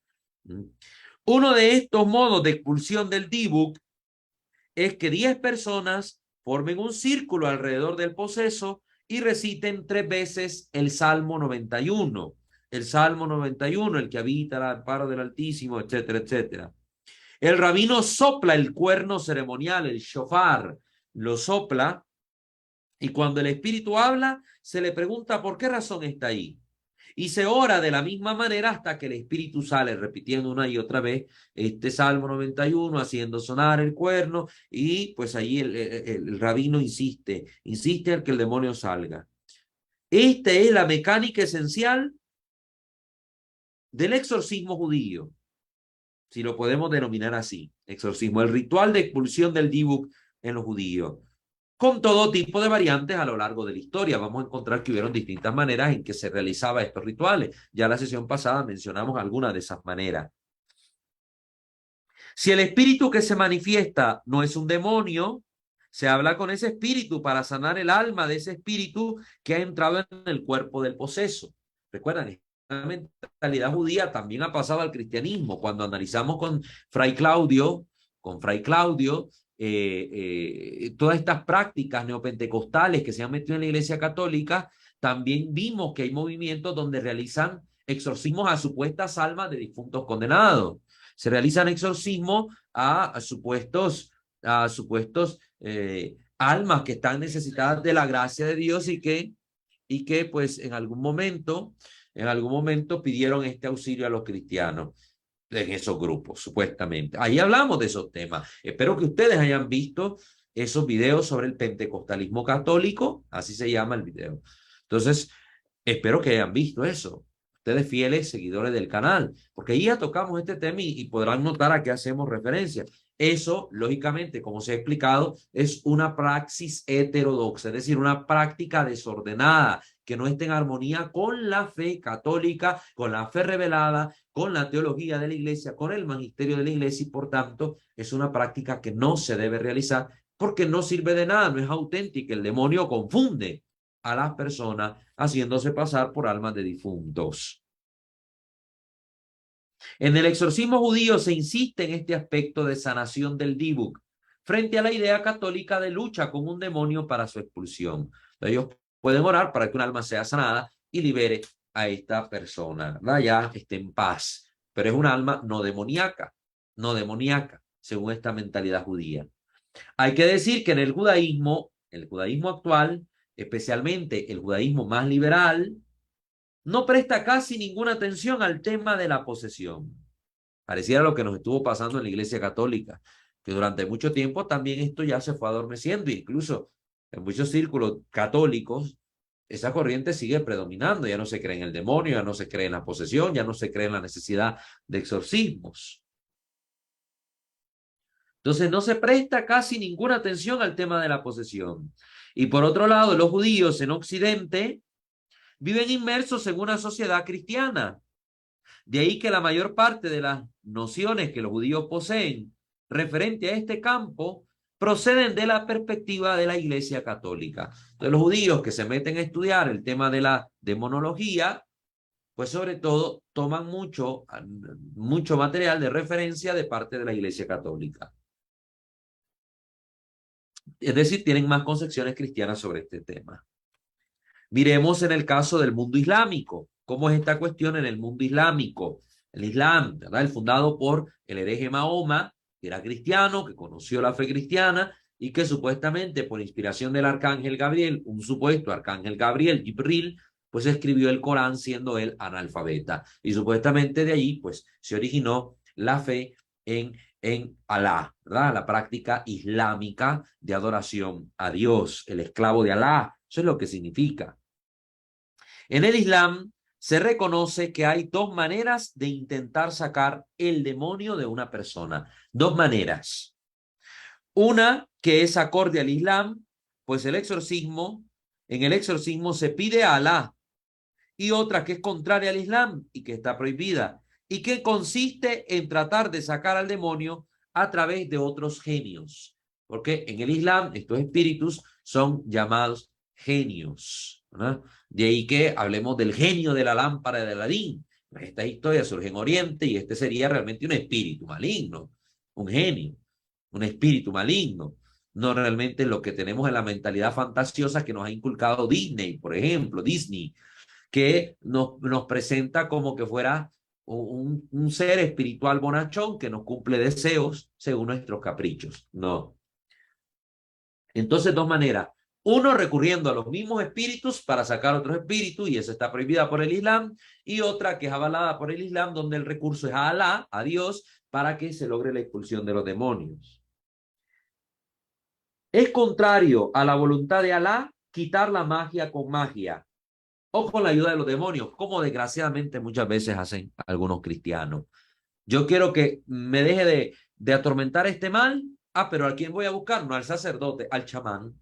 Uno de estos modos de expulsión del Dibuk es que 10 personas formen un círculo alrededor del poseso y reciten 3 veces el Salmo 91. El Salmo 91, el que habita al amparo del Altísimo, etcétera, etcétera. El rabino sopla el cuerno ceremonial, el shofar, lo sopla, y cuando el espíritu habla, se le pregunta por qué razón está ahí. Y se ora de la misma manera hasta que el espíritu sale, repitiendo una y otra vez este Salmo 91, haciendo sonar el cuerno, y pues ahí el rabino insiste en que el demonio salga. Esta es la mecánica esencial del exorcismo judío, si lo podemos denominar así, exorcismo, el ritual de expulsión del dibuk en los judíos, con todo tipo de variantes a lo largo de la historia. Vamos a encontrar que hubieron distintas maneras en que se realizaban estos rituales. Ya la sesión pasada mencionamos algunas de esas maneras. Si el espíritu que se manifiesta no es un demonio, se habla con ese espíritu para sanar el alma de ese espíritu que ha entrado en el cuerpo del poseso. Recuerdan, la mentalidad judía también ha pasado al cristianismo. Cuando analizamos con Fray Claudio, todas estas prácticas neopentecostales que se han metido en la Iglesia Católica, también vimos que hay movimientos donde realizan exorcismos a supuestas almas de difuntos condenados. Se realizan exorcismos a supuestos almas que están necesitadas de la gracia de Dios y que pues en algún momento pidieron este auxilio a los cristianos en esos grupos, supuestamente. Ahí hablamos de esos temas. Espero que ustedes hayan visto esos videos sobre el pentecostalismo católico, así se llama el video. Entonces, espero que hayan visto eso. Ustedes fieles seguidores del canal, porque ahí ya tocamos este tema y podrán notar a qué hacemos referencia. Eso, lógicamente, como se ha explicado, es una praxis heterodoxa, es decir, una práctica desordenada que no esté en armonía con la fe católica, con la fe revelada, con la teología de la iglesia, con el magisterio de la iglesia, y por tanto es una práctica que no se debe realizar porque no sirve de nada, no es auténtica. El demonio confunde a las personas haciéndose pasar por almas de difuntos. En el exorcismo judío se insiste en este aspecto de sanación del dibuk frente a la idea católica de lucha con un demonio para su expulsión. Ellos pueden orar para que un alma sea sanada y libere a esta persona, ya esté en paz, pero es un alma no demoníaca, según esta mentalidad judía. Hay que decir que en el judaísmo actual, especialmente el judaísmo más liberal, no presta casi ninguna atención al tema de la posesión. Pareciera lo que nos estuvo pasando en la Iglesia Católica, que durante mucho tiempo también esto ya se fue adormeciendo, incluso en muchos círculos católicos esa corriente sigue predominando, ya no se cree en el demonio, ya no se cree en la posesión, ya no se cree en la necesidad de exorcismos. Entonces no se presta casi ninguna atención al tema de la posesión. Y por otro lado, los judíos en Occidente viven inmersos en una sociedad cristiana. De ahí que la mayor parte de las nociones que los judíos poseen referente a este campo proceden de la perspectiva de la Iglesia Católica. Entonces, los judíos que se meten a estudiar el tema de la demonología, pues sobre todo toman mucho material de referencia de parte de la Iglesia Católica. Es decir, tienen más concepciones cristianas sobre este tema. Miremos en el caso del mundo islámico. ¿Cómo es esta cuestión en el mundo islámico? El Islam, ¿verdad? El fundado por el hereje Mahoma, que era cristiano, que conoció la fe cristiana y que supuestamente por inspiración del arcángel Gabriel, un supuesto arcángel Gabriel, Jibril, pues escribió el Corán siendo él analfabeta. Y supuestamente de ahí, pues, se originó la fe en Alá, ¿verdad? La práctica islámica de adoración a Dios, el esclavo de Alá. Eso es lo que significa. En el Islam se reconoce que hay dos maneras de intentar sacar el demonio de una persona. Dos maneras. Una que es acorde al Islam, pues en el exorcismo se pide a Alá, y otra que es contraria al Islam y que está prohibida, y que consiste en tratar de sacar al demonio a través de otros genios, porque en el Islam estos espíritus son llamados genios, ¿no? De ahí que hablemos del genio de la lámpara de Aladín. Esta historia surge en Oriente y este sería realmente un espíritu maligno, un genio, un espíritu maligno, no realmente lo que tenemos en la mentalidad fantasiosa que nos ha inculcado Disney, por ejemplo, Disney, que nos presenta como que fuera un ser espiritual bonachón que nos cumple deseos según nuestros caprichos. No. Entonces, dos maneras. Uno, recurriendo a los mismos espíritus para sacar otros espíritus, y esa está prohibida por el Islam, y otra que es avalada por el Islam, donde el recurso es a Alá, a Dios, para que se logre la expulsión de los demonios. Es contrario a la voluntad de Alá quitar la magia con magia o con la ayuda de los demonios, como desgraciadamente muchas veces hacen algunos cristianos. Yo quiero que me deje de atormentar este mal. Ah, pero ¿a quién voy a buscar? No al sacerdote, al chamán,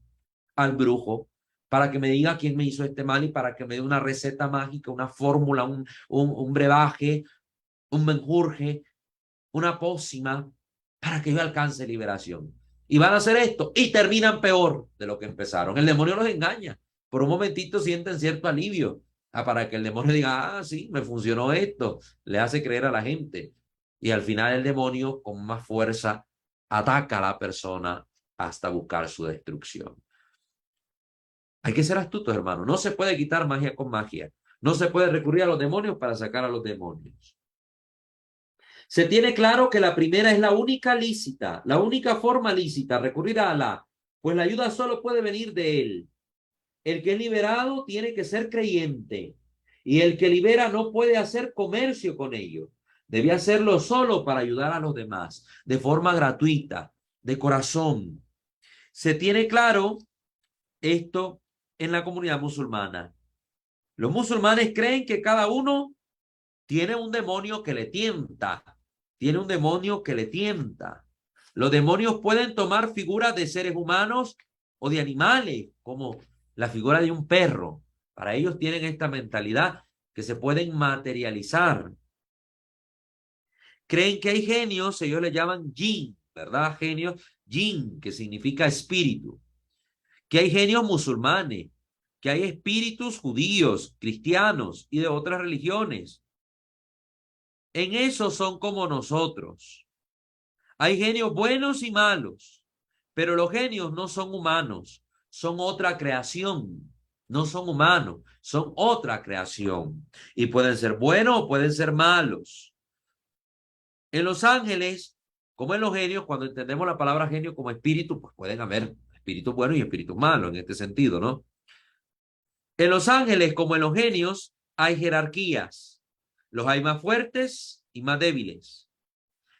al brujo, para que me diga quién me hizo este mal y para que me dé una receta mágica, una fórmula, un brebaje, un menjurje, una pócima, para que yo alcance liberación. Y van a hacer esto y terminan peor de lo que empezaron. El demonio los engaña. Por un momentito sienten cierto alivio, para que el demonio diga, ah, sí, me funcionó esto. Le hace creer a la gente. Y al final el demonio con más fuerza ataca a la persona hasta buscar su destrucción. Hay que ser astutos, hermano. No se puede quitar magia con magia. No se puede recurrir a los demonios para sacar a los demonios. Se tiene claro que la primera es la única lícita, la única forma lícita, recurrir a Alá, pues la ayuda solo puede venir de Él. El que es liberado tiene que ser creyente, y el que libera no puede hacer comercio con ello. Debe hacerlo solo para ayudar a los demás, de forma gratuita, de corazón. Se tiene claro esto en la comunidad musulmana. Los musulmanes creen que cada uno tiene un demonio que le tienta. Tiene un demonio que le tienta. Los demonios pueden tomar figuras de seres humanos o de animales, como la figura de un perro. Para ellos tienen esta mentalidad que se pueden materializar. Creen que hay genios, ellos le llaman jinn, ¿verdad? Genios, jinn, que significa espíritu. Que hay genios musulmanes, que hay espíritus judíos, cristianos y de otras religiones. En eso son como nosotros. Hay genios buenos y malos, pero los genios no son humanos, son otra creación. No son humanos, son otra creación. Y pueden ser buenos o pueden ser malos. En los ángeles, como en los genios, cuando entendemos la palabra genio como espíritu, pues pueden haber espíritus buenos y espíritus malos en este sentido, ¿no? En los ángeles, como en los genios, hay jerarquías. Los hay más fuertes y más débiles.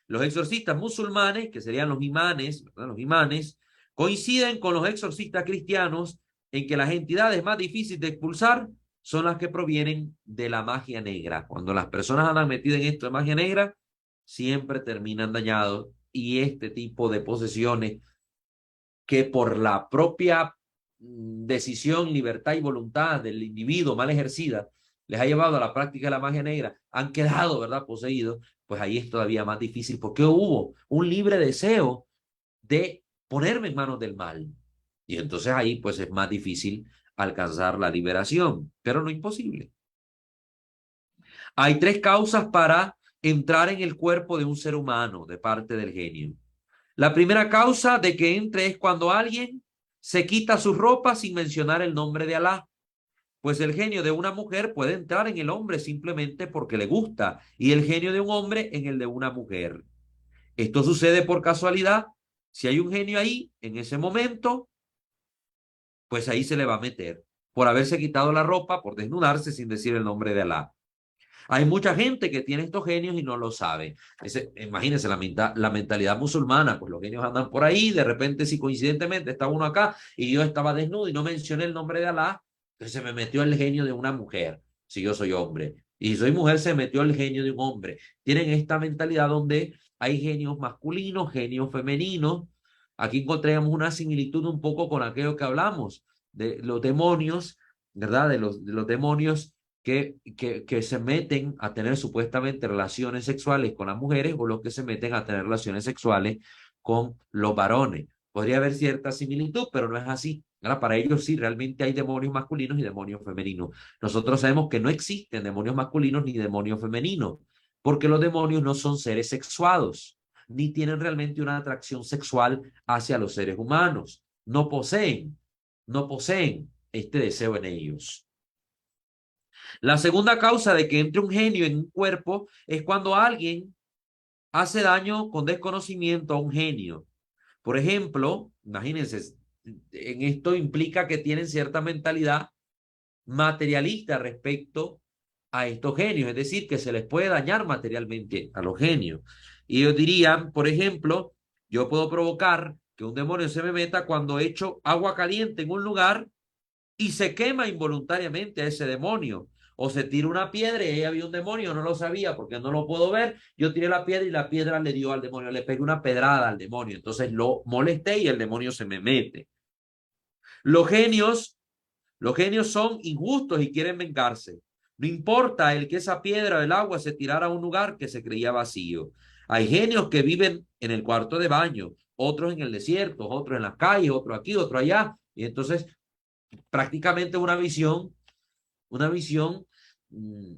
Los exorcistas musulmanes, que serían los imanes, ¿verdad? Los imanes, coinciden con los exorcistas cristianos en que las entidades más difíciles de expulsar son las que provienen de la magia negra. Cuando las personas andan metidas en esto de magia negra, siempre terminan dañados, y este tipo de posesiones que por la propia decisión, libertad y voluntad del individuo mal ejercida les ha llevado a la práctica de la magia negra, han quedado, ¿verdad?, poseídos, pues ahí es todavía más difícil porque hubo un libre deseo de ponerme en manos del mal. Y entonces ahí pues es más difícil alcanzar la liberación, pero no imposible. Hay tres causas para entrar en el cuerpo de un ser humano de parte del genio. La primera causa de que entre es cuando alguien se quita su ropa sin mencionar el nombre de Alá. Pues el genio de una mujer puede entrar en el hombre simplemente porque le gusta, y el genio de un hombre en el de una mujer. Esto sucede por casualidad. Si hay un genio ahí, en ese momento, pues ahí se le va a meter por haberse quitado la ropa, por desnudarse sin decir el nombre de Alá. Hay mucha gente que tiene estos genios y no lo sabe. Imagínense la mentalidad musulmana, pues los genios andan por ahí, de repente si coincidentemente está uno acá y yo estaba desnudo y no mencioné el nombre de Alá, entonces se me metió el genio de una mujer, si yo soy hombre. Y si soy mujer, se metió el genio de un hombre. Tienen esta mentalidad donde hay genios masculinos, genios femeninos. Aquí encontramos una similitud un poco con aquello que hablamos de los demonios, ¿verdad? De los demonios que se meten a tener supuestamente relaciones sexuales con las mujeres o los que se meten a tener relaciones sexuales con los varones. Podría haber cierta similitud, pero no es así. Ahora, para ellos sí, realmente hay demonios masculinos y demonios femeninos. Nosotros sabemos que no existen demonios masculinos ni demonios femeninos, porque los demonios no son seres sexuados, ni tienen realmente una atracción sexual hacia los seres humanos. No poseen este deseo en ellos. La segunda causa de que entre un genio en un cuerpo es cuando alguien hace daño con desconocimiento a un genio. Por ejemplo, imagínense, en esto implica que tienen cierta mentalidad materialista respecto a estos genios, es decir, que se les puede dañar materialmente a los genios. Y ellos dirían, por ejemplo, yo puedo provocar que un demonio se me meta cuando echo agua caliente en un lugar y se quema involuntariamente a ese demonio. O se tira una piedra y ahí había un demonio, no lo sabía porque no lo puedo ver. Yo tiré la piedra y la piedra le dio al demonio, le pegué una pedrada al demonio. Entonces lo molesté y el demonio se me mete. Los genios, los genios son injustos y quieren vengarse. No importa el que esa piedra o el agua se tirara a un lugar que se creía vacío. Hay genios que viven en el cuarto de baño, otros en el desierto, otros en las calles, otros aquí, otro allá. Y entonces prácticamente una visión mmm,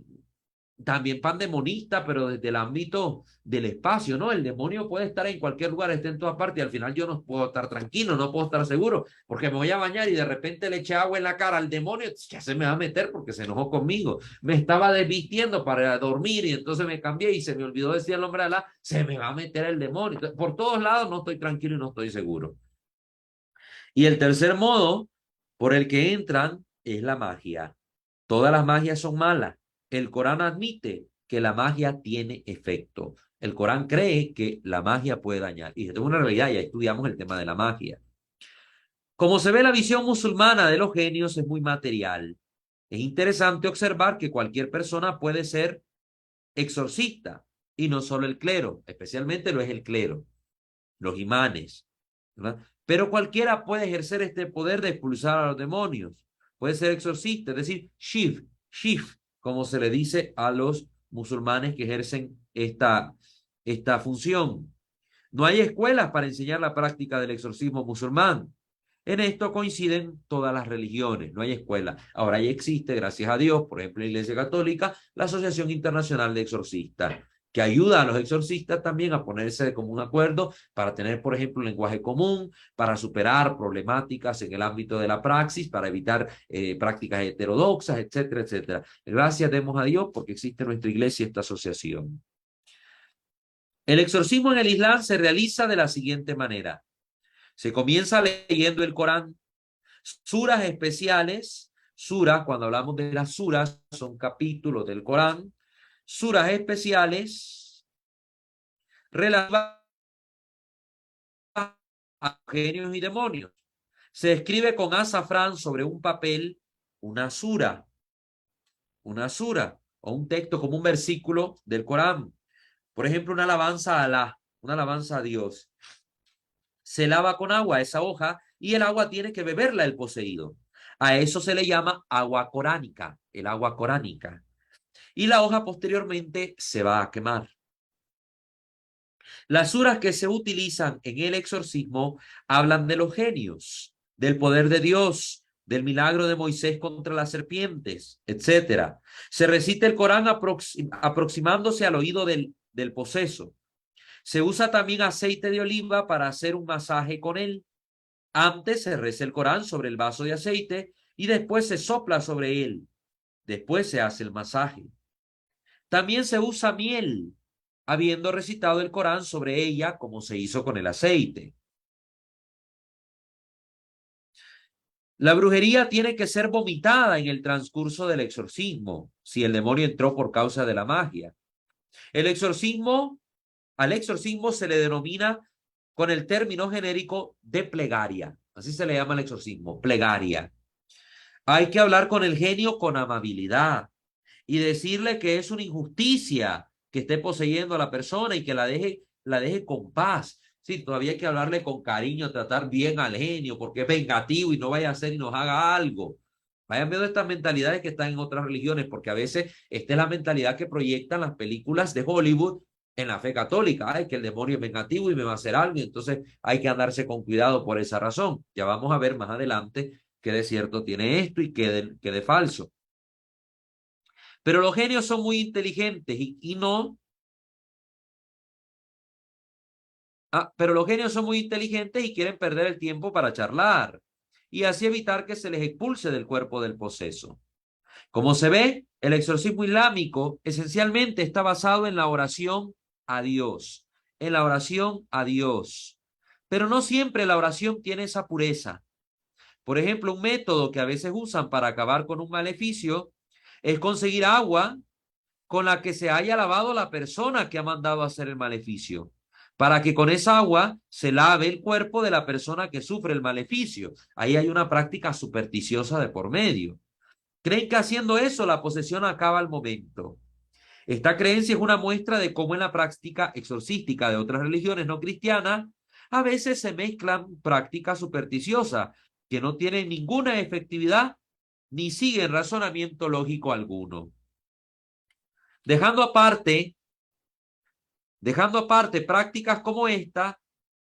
también pandemonista, pero desde el ámbito del espacio, ¿no? El demonio puede estar en cualquier lugar, esté en todas partes, y al final yo no puedo estar tranquilo, no puedo estar seguro, porque me voy a bañar y de repente le eché agua en la cara al demonio, ya se me va a meter porque se enojó conmigo. Me estaba desvistiendo para dormir y entonces me cambié y se me olvidó decir el nombre de Alá, se me va a meter el demonio. Entonces, por todos lados no estoy tranquilo y no estoy seguro. Y el tercer modo por el que entran es la magia. Todas las magias son malas. El Corán admite que la magia tiene efecto. El Corán cree que la magia puede dañar. Y esto es una realidad, ya estudiamos el tema de la magia. Como se ve, la visión musulmana de los genios es muy material. Es interesante observar que cualquier persona puede ser exorcista, y no solo el clero, especialmente lo es el clero, los imanes, ¿verdad? Pero cualquiera puede ejercer este poder de expulsar a los demonios. Puede ser exorcista, es decir, shif, como se le dice a los musulmanes que ejercen esta función. No hay escuelas para enseñar la práctica del exorcismo musulmán. En esto coinciden todas las religiones, no hay escuela. Ahora ya existe, gracias a Dios, por ejemplo, en la Iglesia Católica, la Asociación Internacional de Exorcistas, que ayuda a los exorcistas también a ponerse de común acuerdo para tener, por ejemplo, un lenguaje común, para superar problemáticas en el ámbito de la praxis, para evitar prácticas heterodoxas, etcétera, etcétera. Gracias demos a Dios porque existe en nuestra iglesia esta asociación. El exorcismo en el Islam se realiza de la siguiente manera. Se comienza leyendo el Corán, suras especiales, suras, cuando hablamos de las suras, son capítulos del Corán, suras especiales relativas a genios y demonios. Se escribe con azafrán sobre un papel una sura o un texto como un versículo del Corán. Por ejemplo, una alabanza a Alá, una alabanza a Dios. Se lava con agua esa hoja y el agua tiene que beberla el poseído. A eso se le llama agua coránica, el agua coránica. Y la hoja posteriormente se va a quemar. Las suras que se utilizan en el exorcismo hablan de los genios, del poder de Dios, del milagro de Moisés contra las serpientes, etc. Se recita el Corán aproximándose al oído del poseso. Se usa también aceite de oliva para hacer un masaje con él. Antes se reza el Corán sobre el vaso de aceite y después se sopla sobre él. Después se hace el masaje. También se usa miel, habiendo recitado el Corán sobre ella como se hizo con el aceite. La brujería tiene que ser vomitada en el transcurso del exorcismo, si el demonio entró por causa de la magia. El exorcismo, al exorcismo se le denomina con el término genérico de plegaria. Así se le llama al exorcismo, plegaria. Hay que hablar con el genio con amabilidad y decirle que es una injusticia que esté poseyendo a la persona y que la deje con paz. Sí, todavía hay que hablarle con cariño, tratar bien al genio, porque es vengativo y no vaya a hacer y nos haga algo. Vayan viendo estas mentalidades que están en otras religiones, porque a veces esta es la mentalidad que proyectan las películas de Hollywood en la fe católica. Ay, que el demonio es vengativo y me va a hacer algo, y entonces hay que andarse con cuidado por esa razón. Ya vamos a ver más adelante qué de cierto tiene esto y qué de falso. Pero los genios son muy inteligentes pero los genios son muy inteligentes y quieren perder el tiempo para charlar y así evitar que se les expulse del cuerpo del poseso. Como se ve, el exorcismo islámico esencialmente está basado en la oración a Dios, en la oración a Dios. Pero no siempre la oración tiene esa pureza. Por ejemplo, un método que a veces usan para acabar con un maleficio es conseguir agua con la que se haya lavado la persona que ha mandado a hacer el maleficio, para que con esa agua se lave el cuerpo de la persona que sufre el maleficio. Ahí hay una práctica supersticiosa de por medio. Creen que haciendo eso la posesión acaba al momento. Esta creencia es una muestra de cómo en la práctica exorcística de otras religiones no cristianas a veces se mezclan prácticas supersticiosas que no tienen ninguna efectividad ni siguen razonamiento lógico alguno. Dejando aparte prácticas como esta,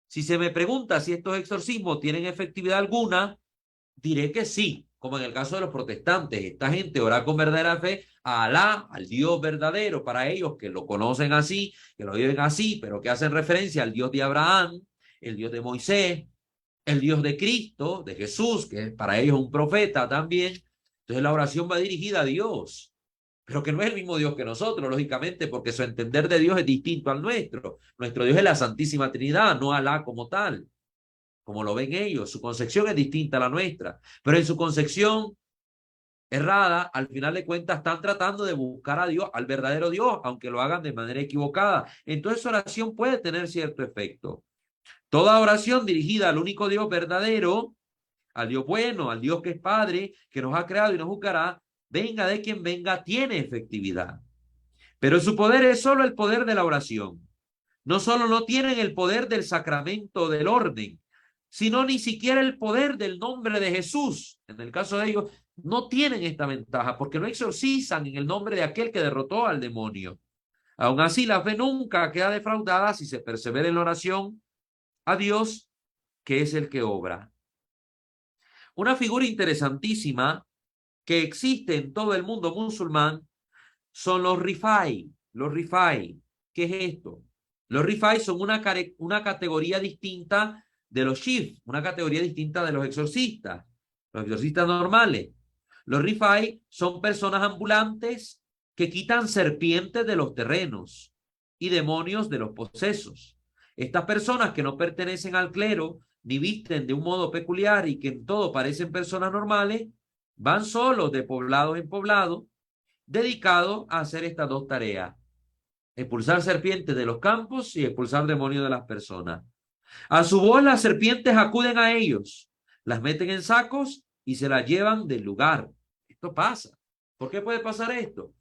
si se me pregunta si estos exorcismos tienen efectividad alguna, diré que sí, como en el caso de los protestantes. Esta gente ora con verdadera fe a Alá, al Dios verdadero, para ellos que lo conocen así, que lo viven así, pero que hacen referencia al Dios de Abraham, el Dios de Moisés, el Dios de Cristo, de Jesús, que para ellos es un profeta también. Entonces la oración va dirigida a Dios, pero que no es el mismo Dios que nosotros, lógicamente, porque su entender de Dios es distinto al nuestro. Nuestro Dios es la Santísima Trinidad, no Alá como tal, como lo ven ellos. Su concepción es distinta a la nuestra, pero en su concepción errada, al final de cuentas están tratando de buscar a Dios, al verdadero Dios, aunque lo hagan de manera equivocada. Entonces oración puede tener cierto efecto. Toda oración dirigida al único Dios verdadero, al Dios bueno, al Dios que es Padre, que nos ha creado y nos juzgará, venga de quien venga, tiene efectividad. Pero su poder es solo el poder de la oración. No solo no tienen el poder del sacramento del orden, sino ni siquiera el poder del nombre de Jesús. En el caso de ellos, no tienen esta ventaja porque no exorcizan en el nombre de aquel que derrotó al demonio. Aún así, la fe nunca queda defraudada si se persevera en la oración a Dios, que es el que obra. Una figura interesantísima que existe en todo el mundo musulmán son los rifai. Los rifai, ¿qué es esto? Los rifai son una categoría distinta de los shif, una categoría distinta de los exorcistas normales. Los rifai son personas ambulantes que quitan serpientes de los terrenos y demonios de los posesos. Estas personas que no pertenecen al clero ni visten de un modo peculiar y que en todo parecen personas normales, van solos de poblado en poblado, dedicados a hacer estas dos tareas: expulsar serpientes de los campos y expulsar demonios de las personas. A su voz las serpientes acuden a ellos, las meten en sacos y se las llevan del lugar. Esto pasa. ¿Por qué puede pasar esto?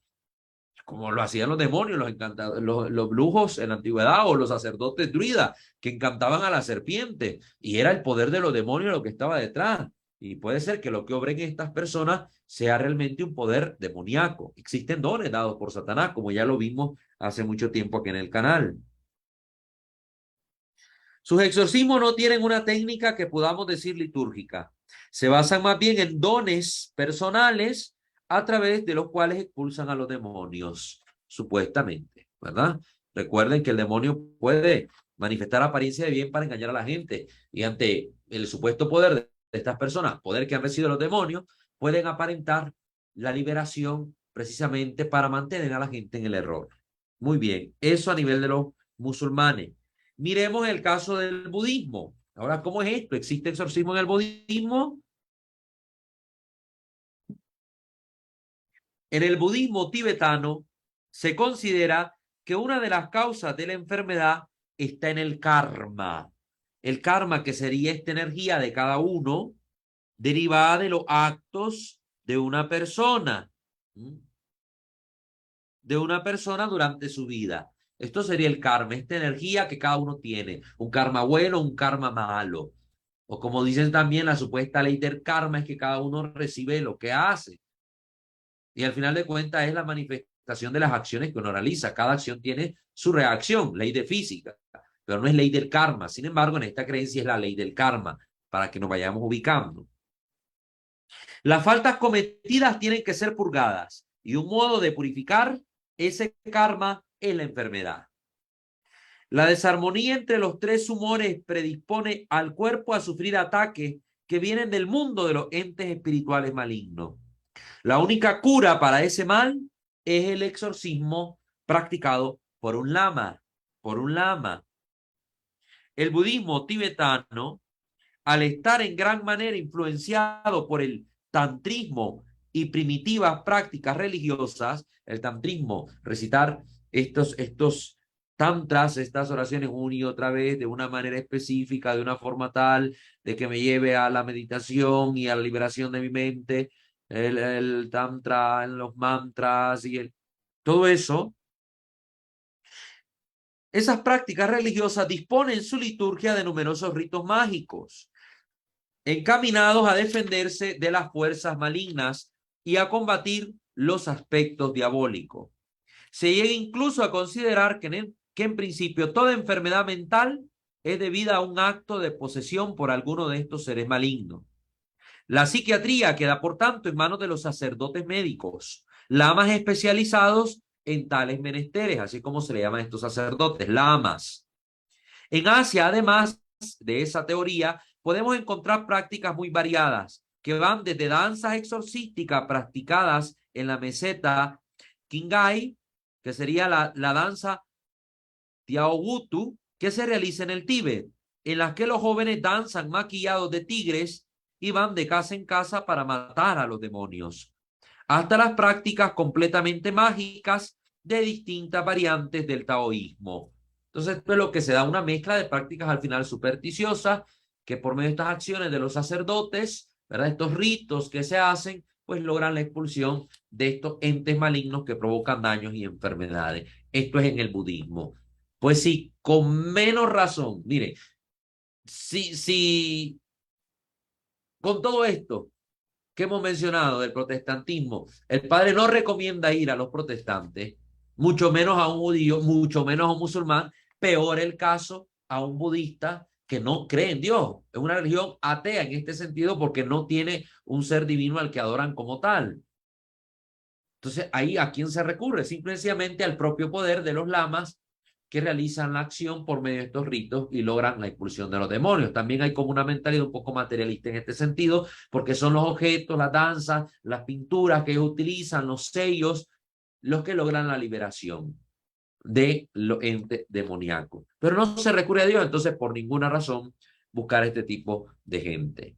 Como lo hacían los demonios, los brujos en la antigüedad o los sacerdotes druidas que encantaban a la serpiente, y era el poder de los demonios lo que estaba detrás. Y puede ser que lo que obren estas personas sea realmente un poder demoníaco. Existen dones dados por Satanás, como ya lo vimos hace mucho tiempo aquí en el canal. Sus exorcismos no tienen una técnica que podamos decir litúrgica. Se basan más bien en dones personales a través de los cuales expulsan a los demonios, supuestamente, ¿verdad? Recuerden que el demonio puede manifestar apariencia de bien para engañar a la gente, y ante el supuesto poder de estas personas, poder que han recibido los demonios, pueden aparentar la liberación precisamente para mantener a la gente en el error. Muy bien, eso a nivel de los musulmanes. Miremos el caso del budismo. Ahora, ¿cómo es esto? ¿Existe exorcismo en el budismo? En el budismo tibetano se considera que una de las causas de la enfermedad está en el karma. El karma, que sería esta energía de cada uno derivada de los actos de una persona. De una persona durante su vida. Esto sería el karma, esta energía que cada uno tiene, un karma bueno, un karma malo. O como dicen también, la supuesta ley del karma es que cada uno recibe lo que hace. Y al final de cuentas es la manifestación de las acciones que uno realiza. Cada acción tiene su reacción, ley de física, pero no es ley del karma. Sin embargo, en esta creencia es la ley del karma, para que nos vayamos ubicando. Las faltas cometidas tienen que ser purgadas y un modo de purificar ese karma es la enfermedad. La desarmonía entre los tres humores predispone al cuerpo a sufrir ataques que vienen del mundo de los entes espirituales malignos. La única cura para ese mal es el exorcismo practicado por un lama. Por un lama. El budismo tibetano, al estar en gran manera influenciado por el tantrismo y primitivas prácticas religiosas, el tantrismo, recitar estos tantras, estas oraciones una y otra vez de una manera específica, de una forma tal de que me lleve a la meditación y a la liberación de mi mente, el tantra, los mantras y todo eso. Esas prácticas religiosas disponen su liturgia de numerosos ritos mágicos, encaminados a defenderse de las fuerzas malignas y a combatir los aspectos diabólicos. Se llega incluso a considerar que en principio toda enfermedad mental es debida a un acto de posesión por alguno de estos seres malignos. La psiquiatría queda, por tanto, en manos de los sacerdotes médicos, lamas especializados en tales menesteres, así como se le llaman a estos sacerdotes, lamas. En Asia, además de esa teoría, podemos encontrar prácticas muy variadas que van desde danzas exorcísticas practicadas en la meseta Qinghai, que sería la danza Tiaogutu, que se realiza en el Tíbet, en las que los jóvenes danzan maquillados de tigres y van de casa en casa para matar a los demonios, hasta las prácticas completamente mágicas de distintas variantes del taoísmo. Entonces, esto es lo que se da, una mezcla de prácticas al final supersticiosas, que por medio de estas acciones de los sacerdotes, ¿verdad? Estos ritos que se hacen, pues logran la expulsión de estos entes malignos que provocan daños y enfermedades. Esto es en el budismo. Pues sí, con menos razón. Mire, si con todo esto que hemos mencionado del protestantismo, el padre no recomienda ir a los protestantes, mucho menos a un judío, mucho menos a un musulmán, peor el caso a un budista que no cree en Dios. Es una religión atea en este sentido porque no tiene un ser divino al que adoran como tal. Entonces, ahí ¿a quién se recurre? Simplemente al propio poder de los lamas que realizan la acción por medio de estos ritos y logran la expulsión de los demonios. También hay como una mentalidad un poco materialista en este sentido, porque son los objetos, las danzas, las pinturas que ellos utilizan, los sellos, los que logran la liberación de los entes demoníacos. Pero no se recurre a Dios, entonces por ninguna razón buscar este tipo de gente.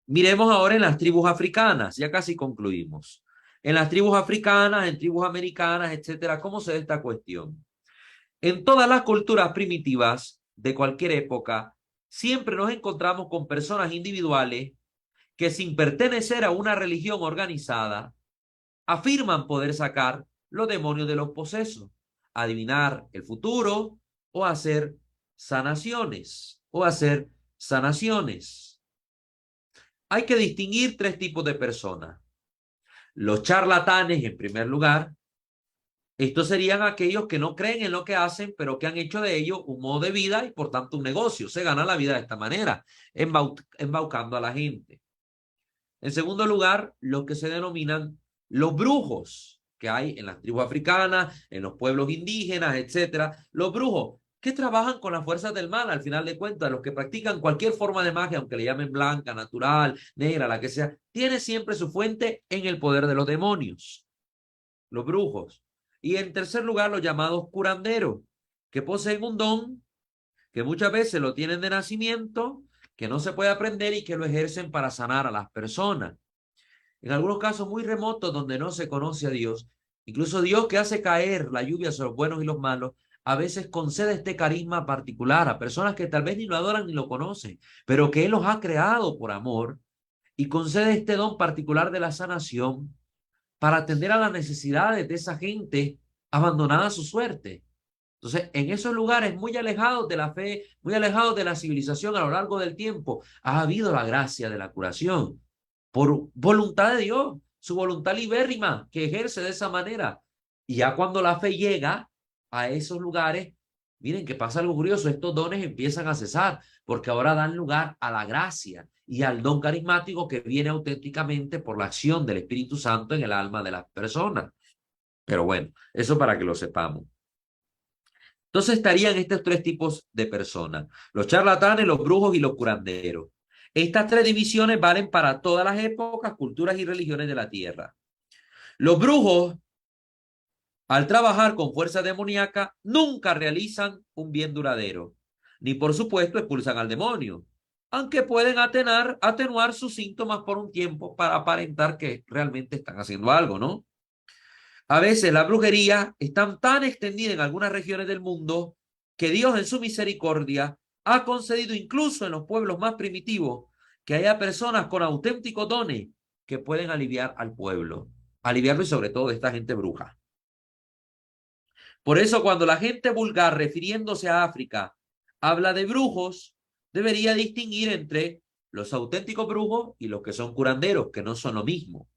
Miremos ahora en las tribus africanas, ya casi concluimos. En las tribus africanas, en tribus americanas, etcétera, ¿cómo se da esta cuestión? En todas las culturas primitivas de cualquier época, siempre nos encontramos con personas individuales que, sin pertenecer a una religión organizada, afirman poder sacar los demonios de los posesos, adivinar el futuro o hacer sanaciones. Hay que distinguir tres tipos de personas. Los charlatanes, en primer lugar. Estos serían aquellos que no creen en lo que hacen, pero que han hecho de ello un modo de vida y por tanto un negocio. Se gana la vida de esta manera, embaucando a la gente. En segundo lugar, los que se denominan los brujos, que hay en las tribus africanas, en los pueblos indígenas, etcétera. Los brujos que trabajan con las fuerzas del mal, al final de cuentas, los que practican cualquier forma de magia, aunque le llamen blanca, natural, negra, la que sea, tiene siempre su fuente en el poder de los demonios, los brujos. Y en tercer lugar, los llamados curanderos, que poseen un don, que muchas veces lo tienen de nacimiento, que no se puede aprender y que lo ejercen para sanar a las personas. en algunos casos muy remotos donde no se conoce a Dios. Incluso Dios, que hace caer la lluvia sobre los buenos y los malos, a veces concede este carisma particular a personas que tal vez ni lo adoran ni lo conocen, pero que Él los ha creado por amor y concede este don particular de la sanación para atender a las necesidades de esa gente abandonada a su suerte. Entonces, en esos lugares muy alejados de la fe, muy alejados de la civilización a lo largo del tiempo, ha habido la gracia de la curación por voluntad de Dios, su voluntad libérrima que ejerce de esa manera. Y ya cuando la fe llega a esos lugares, miren que pasa algo curioso, estos dones empiezan a cesar, porque ahora dan lugar a la gracia y al don carismático que viene auténticamente por la acción del Espíritu Santo en el alma de las personas. Pero bueno, eso para que lo sepamos. Entonces estarían estos tres tipos de personas: los charlatanes, los brujos y los curanderos. Estas tres divisiones valen para todas las épocas, culturas y religiones de la tierra. Los brujos, al trabajar con fuerza demoníaca, nunca realizan un bien duradero, ni por supuesto expulsan al demonio, aunque pueden atenuar sus síntomas por un tiempo para aparentar que realmente están haciendo algo, ¿no? A veces la brujería está tan extendida en algunas regiones del mundo que Dios en su misericordia ha concedido incluso en los pueblos más primitivos que haya personas con auténticos dones que pueden aliviar al pueblo, aliviarlo y sobre todo de esta gente bruja. Por eso cuando la gente vulgar refiriéndose a África habla de brujos, debería distinguir entre los auténticos brujos y los que son curanderos, que no son lo mismo.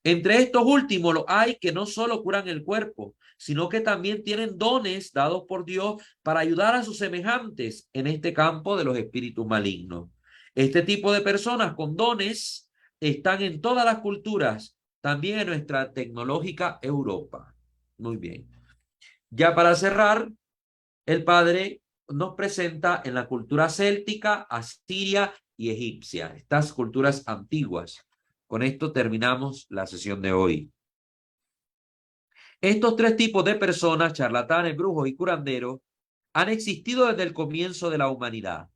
Entre estos últimos hay que no solo curan el cuerpo, sino que también tienen dones dados por Dios para ayudar a sus semejantes en este campo de los espíritus malignos. Este tipo de personas con dones están en todas las culturas, también en nuestra tecnológica Europa. Muy bien. Ya para cerrar, el padre nos presenta en la cultura céltica, asiria y egipcia, estas culturas antiguas. Con esto terminamos la sesión de hoy. Estos tres tipos de personas, charlatanes, brujos y curanderos, han existido desde el comienzo de la humanidad.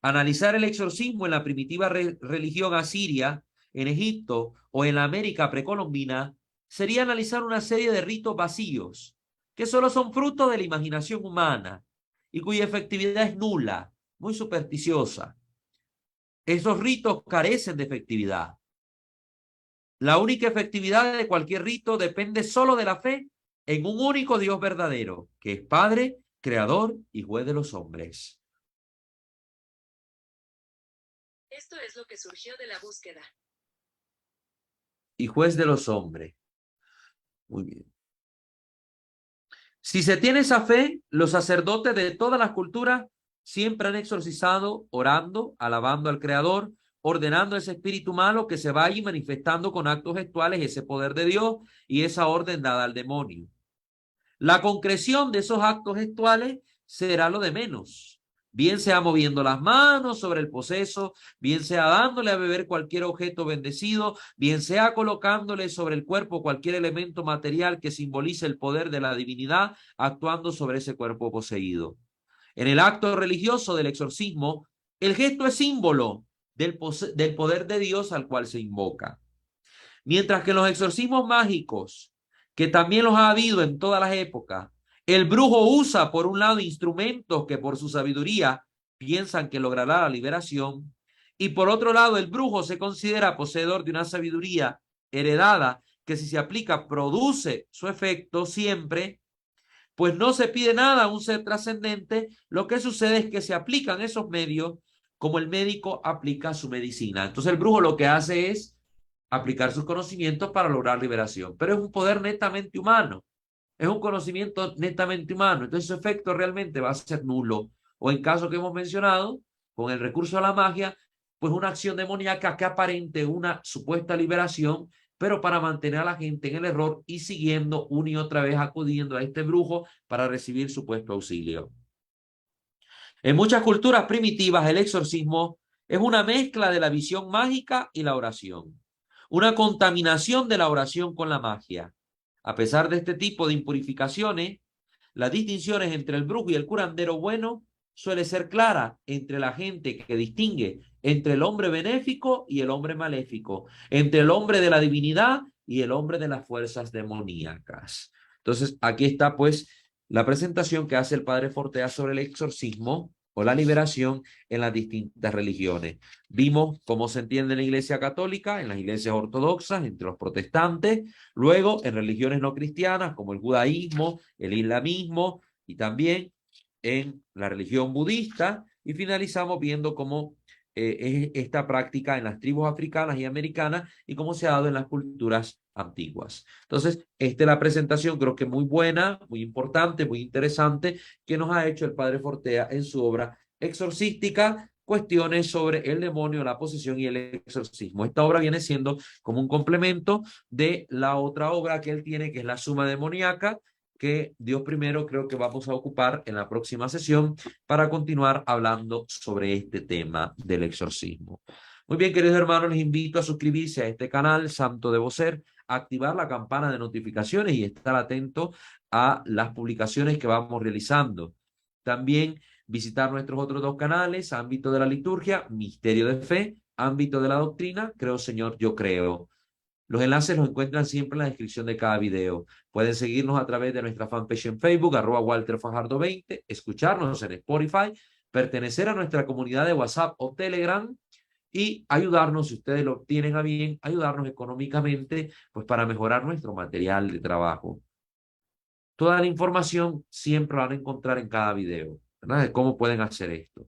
Analizar el exorcismo en la primitiva religión asiria, en Egipto o en la América precolombina sería analizar una serie de ritos vacíos que solo son fruto de la imaginación humana y cuya efectividad es nula, muy supersticiosa. Esos ritos carecen de efectividad. La única efectividad de cualquier rito depende solo de la fe en un único Dios verdadero, que es Padre, Creador y Juez de los hombres. Esto es lo que surgió de la búsqueda. Y Juez de los hombres. Muy bien. Si se tiene esa fe, los sacerdotes de todas las culturas siempre han exorcizado, orando, alabando al Creador, ordenando a ese espíritu malo que se vaya manifestando con actos gestuales ese poder de Dios y esa orden dada al demonio. La concreción de esos actos gestuales será lo de menos, bien sea moviendo las manos sobre el poseso, bien sea dándole a beber cualquier objeto bendecido, bien sea colocándole sobre el cuerpo cualquier elemento material que simbolice el poder de la divinidad actuando sobre ese cuerpo poseído. En el acto religioso del exorcismo, el gesto es símbolo del poder de Dios al cual se invoca. Mientras que en los exorcismos mágicos, que también los ha habido en todas las épocas, el brujo usa por un lado instrumentos que por su sabiduría piensan que logrará la liberación, y por otro lado el brujo se considera poseedor de una sabiduría heredada que si se aplica produce su efecto siempre, pues no se pide nada a un ser trascendente, lo que sucede es que se aplican esos medios como el médico aplica su medicina. Entonces el brujo lo que hace es aplicar sus conocimientos para lograr liberación, pero es un poder netamente humano, es un conocimiento netamente humano, entonces su efecto realmente va a ser nulo, o en caso que hemos mencionado, con el recurso de la magia, pues una acción demoníaca que aparente una supuesta liberación, pero para mantener a la gente en el error y siguiendo una y otra vez acudiendo a este brujo para recibir supuesto auxilio. En muchas culturas primitivas el exorcismo es una mezcla de la visión mágica y la oración, una contaminación de la oración con la magia. A pesar de este tipo de impurificaciones, las distinciones entre el brujo y el curandero bueno suele ser clara entre la gente que distingue entre el hombre benéfico y el hombre maléfico, entre el hombre de la divinidad y el hombre de las fuerzas demoníacas. Entonces, aquí está pues la presentación que hace el padre Fortea sobre el exorcismo o la liberación en las distintas religiones. Vimos cómo se entiende en la Iglesia católica, en las iglesias ortodoxas, entre los protestantes, luego en religiones no cristianas como el judaísmo, el islamismo y también en la religión budista, y finalizamos viendo cómo es esta práctica en las tribus africanas y americanas y cómo se ha dado en las culturas antiguas. Entonces, esta es la presentación, creo que muy buena, muy importante, muy interesante, que nos ha hecho el padre Fortea en su obra exorcística, cuestiones sobre el demonio, la posesión y el exorcismo. Esta obra viene siendo como un complemento de la otra obra que él tiene, que es la Suma Demoníaca, que Dios primero creo que vamos a ocupar en la próxima sesión para continuar hablando sobre este tema del exorcismo. Muy bien, queridos hermanos, les invito a suscribirse a este canal Santo Debo Ser, activar la campana de notificaciones y estar atento a las publicaciones que vamos realizando. También visitar nuestros otros dos canales, Ámbito de la Liturgia, Misterio de Fe, Ámbito de la Doctrina, Creo Señor, Yo Creo. Los enlaces los encuentran siempre en la descripción de cada video. Pueden seguirnos a través de nuestra fanpage en Facebook, @WalterFajardo20, escucharnos en Spotify, pertenecer a nuestra comunidad de WhatsApp o Telegram y ayudarnos, si ustedes lo tienen a bien, ayudarnos económicamente, pues para mejorar nuestro material de trabajo. Toda la información siempre la van a encontrar en cada video, ¿verdad? De cómo pueden hacer esto.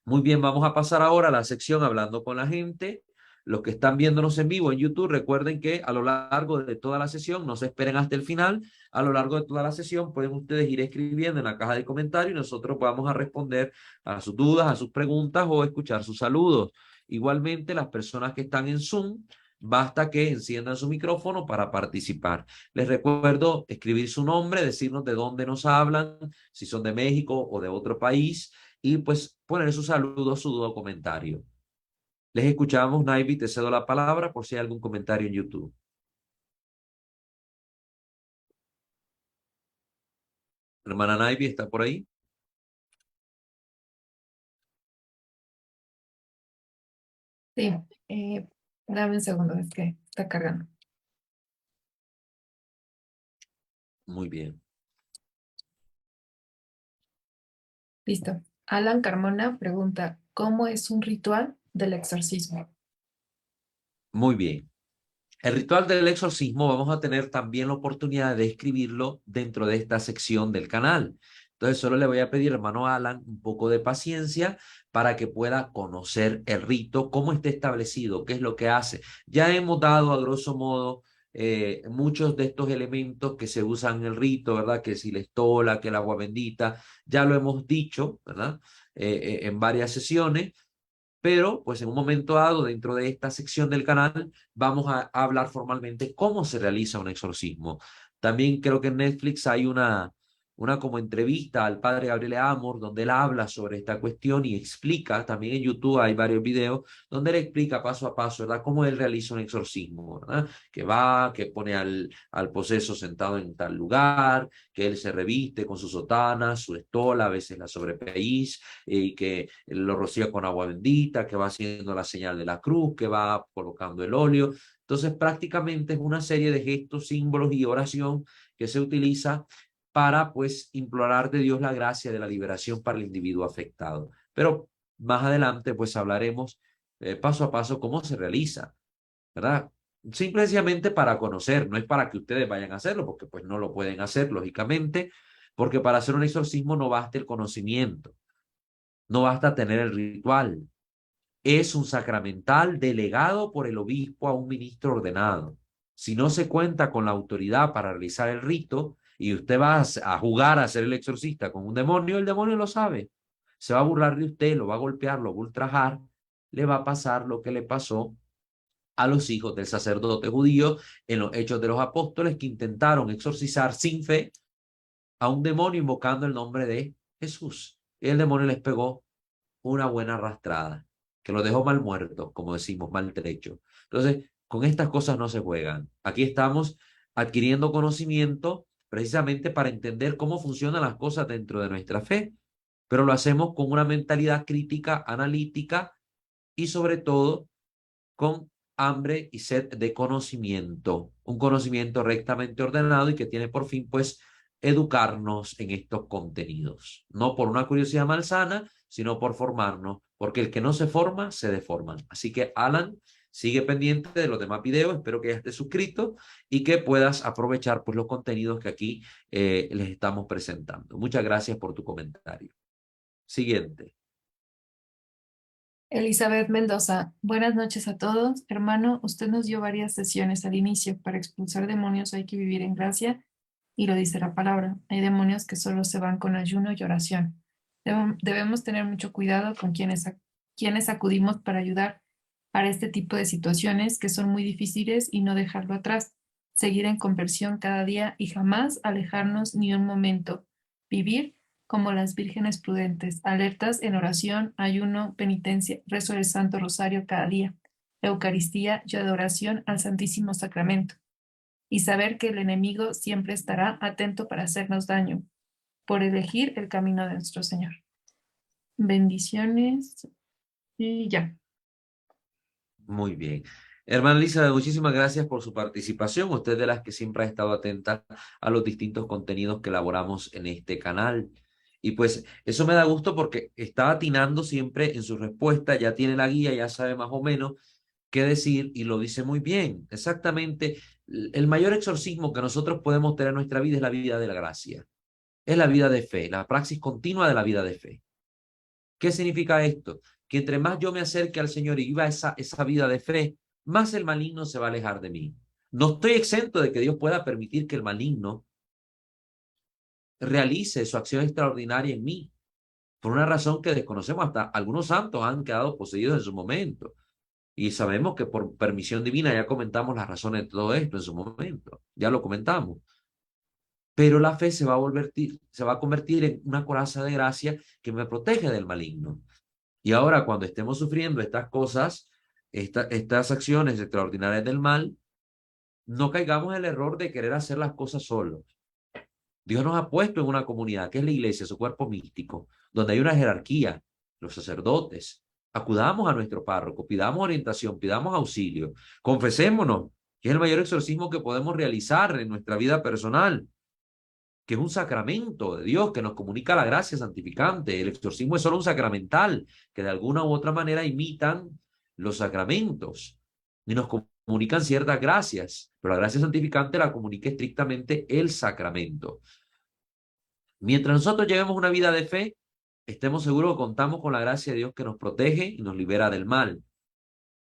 Muy bien, vamos a pasar ahora a la sección Hablando con la gente. Los que están viéndonos en vivo en YouTube, recuerden que a lo largo de toda la sesión, no se esperen hasta el final, a lo largo de toda la sesión pueden ustedes ir escribiendo en la caja de comentarios y nosotros vamos a responder a sus dudas, a sus preguntas o escuchar sus saludos. Igualmente, las personas que están en Zoom, basta que enciendan su micrófono para participar. Les recuerdo escribir su nombre, decirnos de dónde nos hablan, si son de México o de otro país, y pues poner su saludo, su duda o comentario. Les escuchamos, Naivi, te cedo la palabra por si hay algún comentario en YouTube. Hermana Naivi, ¿está por ahí? Sí, dame un segundo, es que está cargando. Muy bien. Listo. Alan Carmona pregunta, ¿cómo es un ritual del exorcismo? Muy bien. El ritual del exorcismo vamos a tener también la oportunidad de escribirlo dentro de esta sección del canal. Entonces solo le voy a pedir, hermano Alan, un poco de paciencia para que pueda conocer el rito, cómo está establecido, qué es lo que hace. Ya hemos dado a grosso modo muchos de estos elementos que se usan en el rito, ¿verdad? Que si la estola, que el agua bendita, ya lo hemos dicho, ¿verdad? En varias sesiones. Pero, pues en un momento dado, dentro de esta sección del canal, vamos a hablar formalmente cómo se realiza un exorcismo. También creo que en Netflix hay una como entrevista al padre Gabriel Amor, donde él habla sobre esta cuestión y explica, también en YouTube hay varios videos, donde él explica paso a paso, ¿verdad? Cómo él realiza un exorcismo, ¿verdad? Que va, que pone al poseso sentado en tal lugar, que él se reviste con su sotana, su estola, a veces la sobrepeís, y que lo rocía con agua bendita, que va haciendo la señal de la cruz, que va colocando el óleo. Entonces, prácticamente es una serie de gestos, símbolos y oración que se utiliza para, pues, implorar de Dios la gracia de la liberación para el individuo afectado. Pero más adelante, pues, hablaremos paso a paso cómo se realiza, ¿verdad? Simplemente para conocer, no es para que ustedes vayan a hacerlo, porque pues no lo pueden hacer, lógicamente, porque para hacer un exorcismo no basta el conocimiento. No basta tener el ritual. Es un sacramental delegado por el obispo a un ministro ordenado. Si no se cuenta con la autoridad para realizar el rito y usted va a jugar a ser el exorcista con un demonio, el demonio lo sabe. Se va a burlar de usted, lo va a golpear, lo va a ultrajar. Le va a pasar lo que le pasó a los hijos del sacerdote judío en los Hechos de los Apóstoles, que intentaron exorcizar sin fe a un demonio invocando el nombre de Jesús. Y el demonio les pegó una buena arrastrada, que lo dejó mal muerto, como decimos, maltrecho. Entonces, con estas cosas no se juegan. Aquí estamos adquiriendo conocimiento precisamente para entender cómo funcionan las cosas dentro de nuestra fe. pero lo hacemos con una mentalidad crítica, analítica y sobre todo con hambre y sed de conocimiento, un conocimiento rectamente ordenado y que tiene por fin, pues, educarnos en estos contenidos, no por una curiosidad malsana, sino por formarnos, porque el que no se forma, se deforma. Así que, Alan, sigue pendiente de los demás videos, espero que ya estés suscrito y que puedas aprovechar, pues, los contenidos que aquí les estamos presentando. Muchas gracias por tu comentario. Siguiente. Elizabeth Mendoza, buenas noches a todos. Hermano, usted nos dio varias sesiones al inicio. Para expulsar demonios hay que vivir en gracia y lo dice la palabra. Hay demonios que solo se van con ayuno y oración. Debemos tener mucho cuidado con quienes acudimos para ayudar para este tipo de situaciones que son muy difíciles y no dejarlo atrás. Seguir en conversión cada día y jamás alejarnos ni un momento. Vivir como las vírgenes prudentes, alertas en oración, ayuno, penitencia, rezo del Santo Rosario cada día, Eucaristía y adoración al Santísimo Sacramento, y saber que el enemigo siempre estará atento para hacernos daño, por elegir el camino de nuestro Señor. Bendiciones y ya. Muy bien. Hermana Elizabeth, muchísimas gracias por su participación. Usted es de las que siempre ha estado atenta a los distintos contenidos que elaboramos en este canal. Y pues eso me da gusto porque está atinando siempre en su respuesta, ya tiene la guía, ya sabe más o menos qué decir y lo dice muy bien. Exactamente, el mayor exorcismo que nosotros podemos tener en nuestra vida es la vida de la gracia, es la vida de fe, la praxis continua de la vida de fe. ¿Qué significa esto? Que entre más yo me acerque al Señor y viva esa vida de fe, más el maligno se va a alejar de mí. No estoy exento de que Dios pueda permitir que el maligno realice su acción extraordinaria en mí, por una razón que desconocemos. Hasta algunos santos han quedado poseídos en su momento. Y sabemos que por permisión divina, ya comentamos las razones de todo esto en su momento, ya lo comentamos. Pero la fe se va a convertir en una coraza de gracia que me protege del maligno. Y ahora cuando estemos sufriendo estas cosas, estas acciones extraordinarias del mal, no caigamos en el error de querer hacer las cosas solos. Dios nos ha puesto en una comunidad que es la iglesia, su cuerpo místico, donde hay una jerarquía, los sacerdotes. Acudamos a nuestro párroco, pidamos orientación, pidamos auxilio, confesémonos, que es el mayor exorcismo que podemos realizar en nuestra vida personal, que es un sacramento de Dios que nos comunica la gracia santificante. El exorcismo es solo un sacramental, que de alguna u otra manera imitan los sacramentos y nos comunican ciertas gracias, pero la gracia santificante la comunica estrictamente el sacramento. Mientras nosotros llevemos una vida de fe, estemos seguros que contamos con la gracia de Dios que nos protege y nos libera del mal.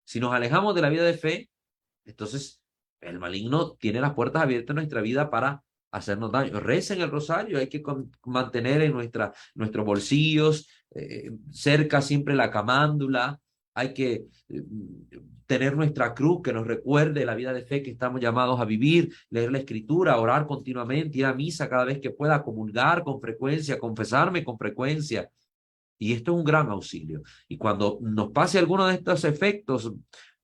Si nos alejamos de la vida de fe, entonces el maligno tiene las puertas abiertas en nuestra vida para hacernos daño. Recen el rosario, hay que mantener en nuestros bolsillos, cerca siempre la camándula, hay que tener nuestra cruz que nos recuerde la vida de fe que estamos llamados a vivir, leer la escritura, orar continuamente, ir a misa cada vez que pueda, comulgar con frecuencia, confesarme con frecuencia. Y esto es un gran auxilio. Y cuando nos pase alguno de estos efectos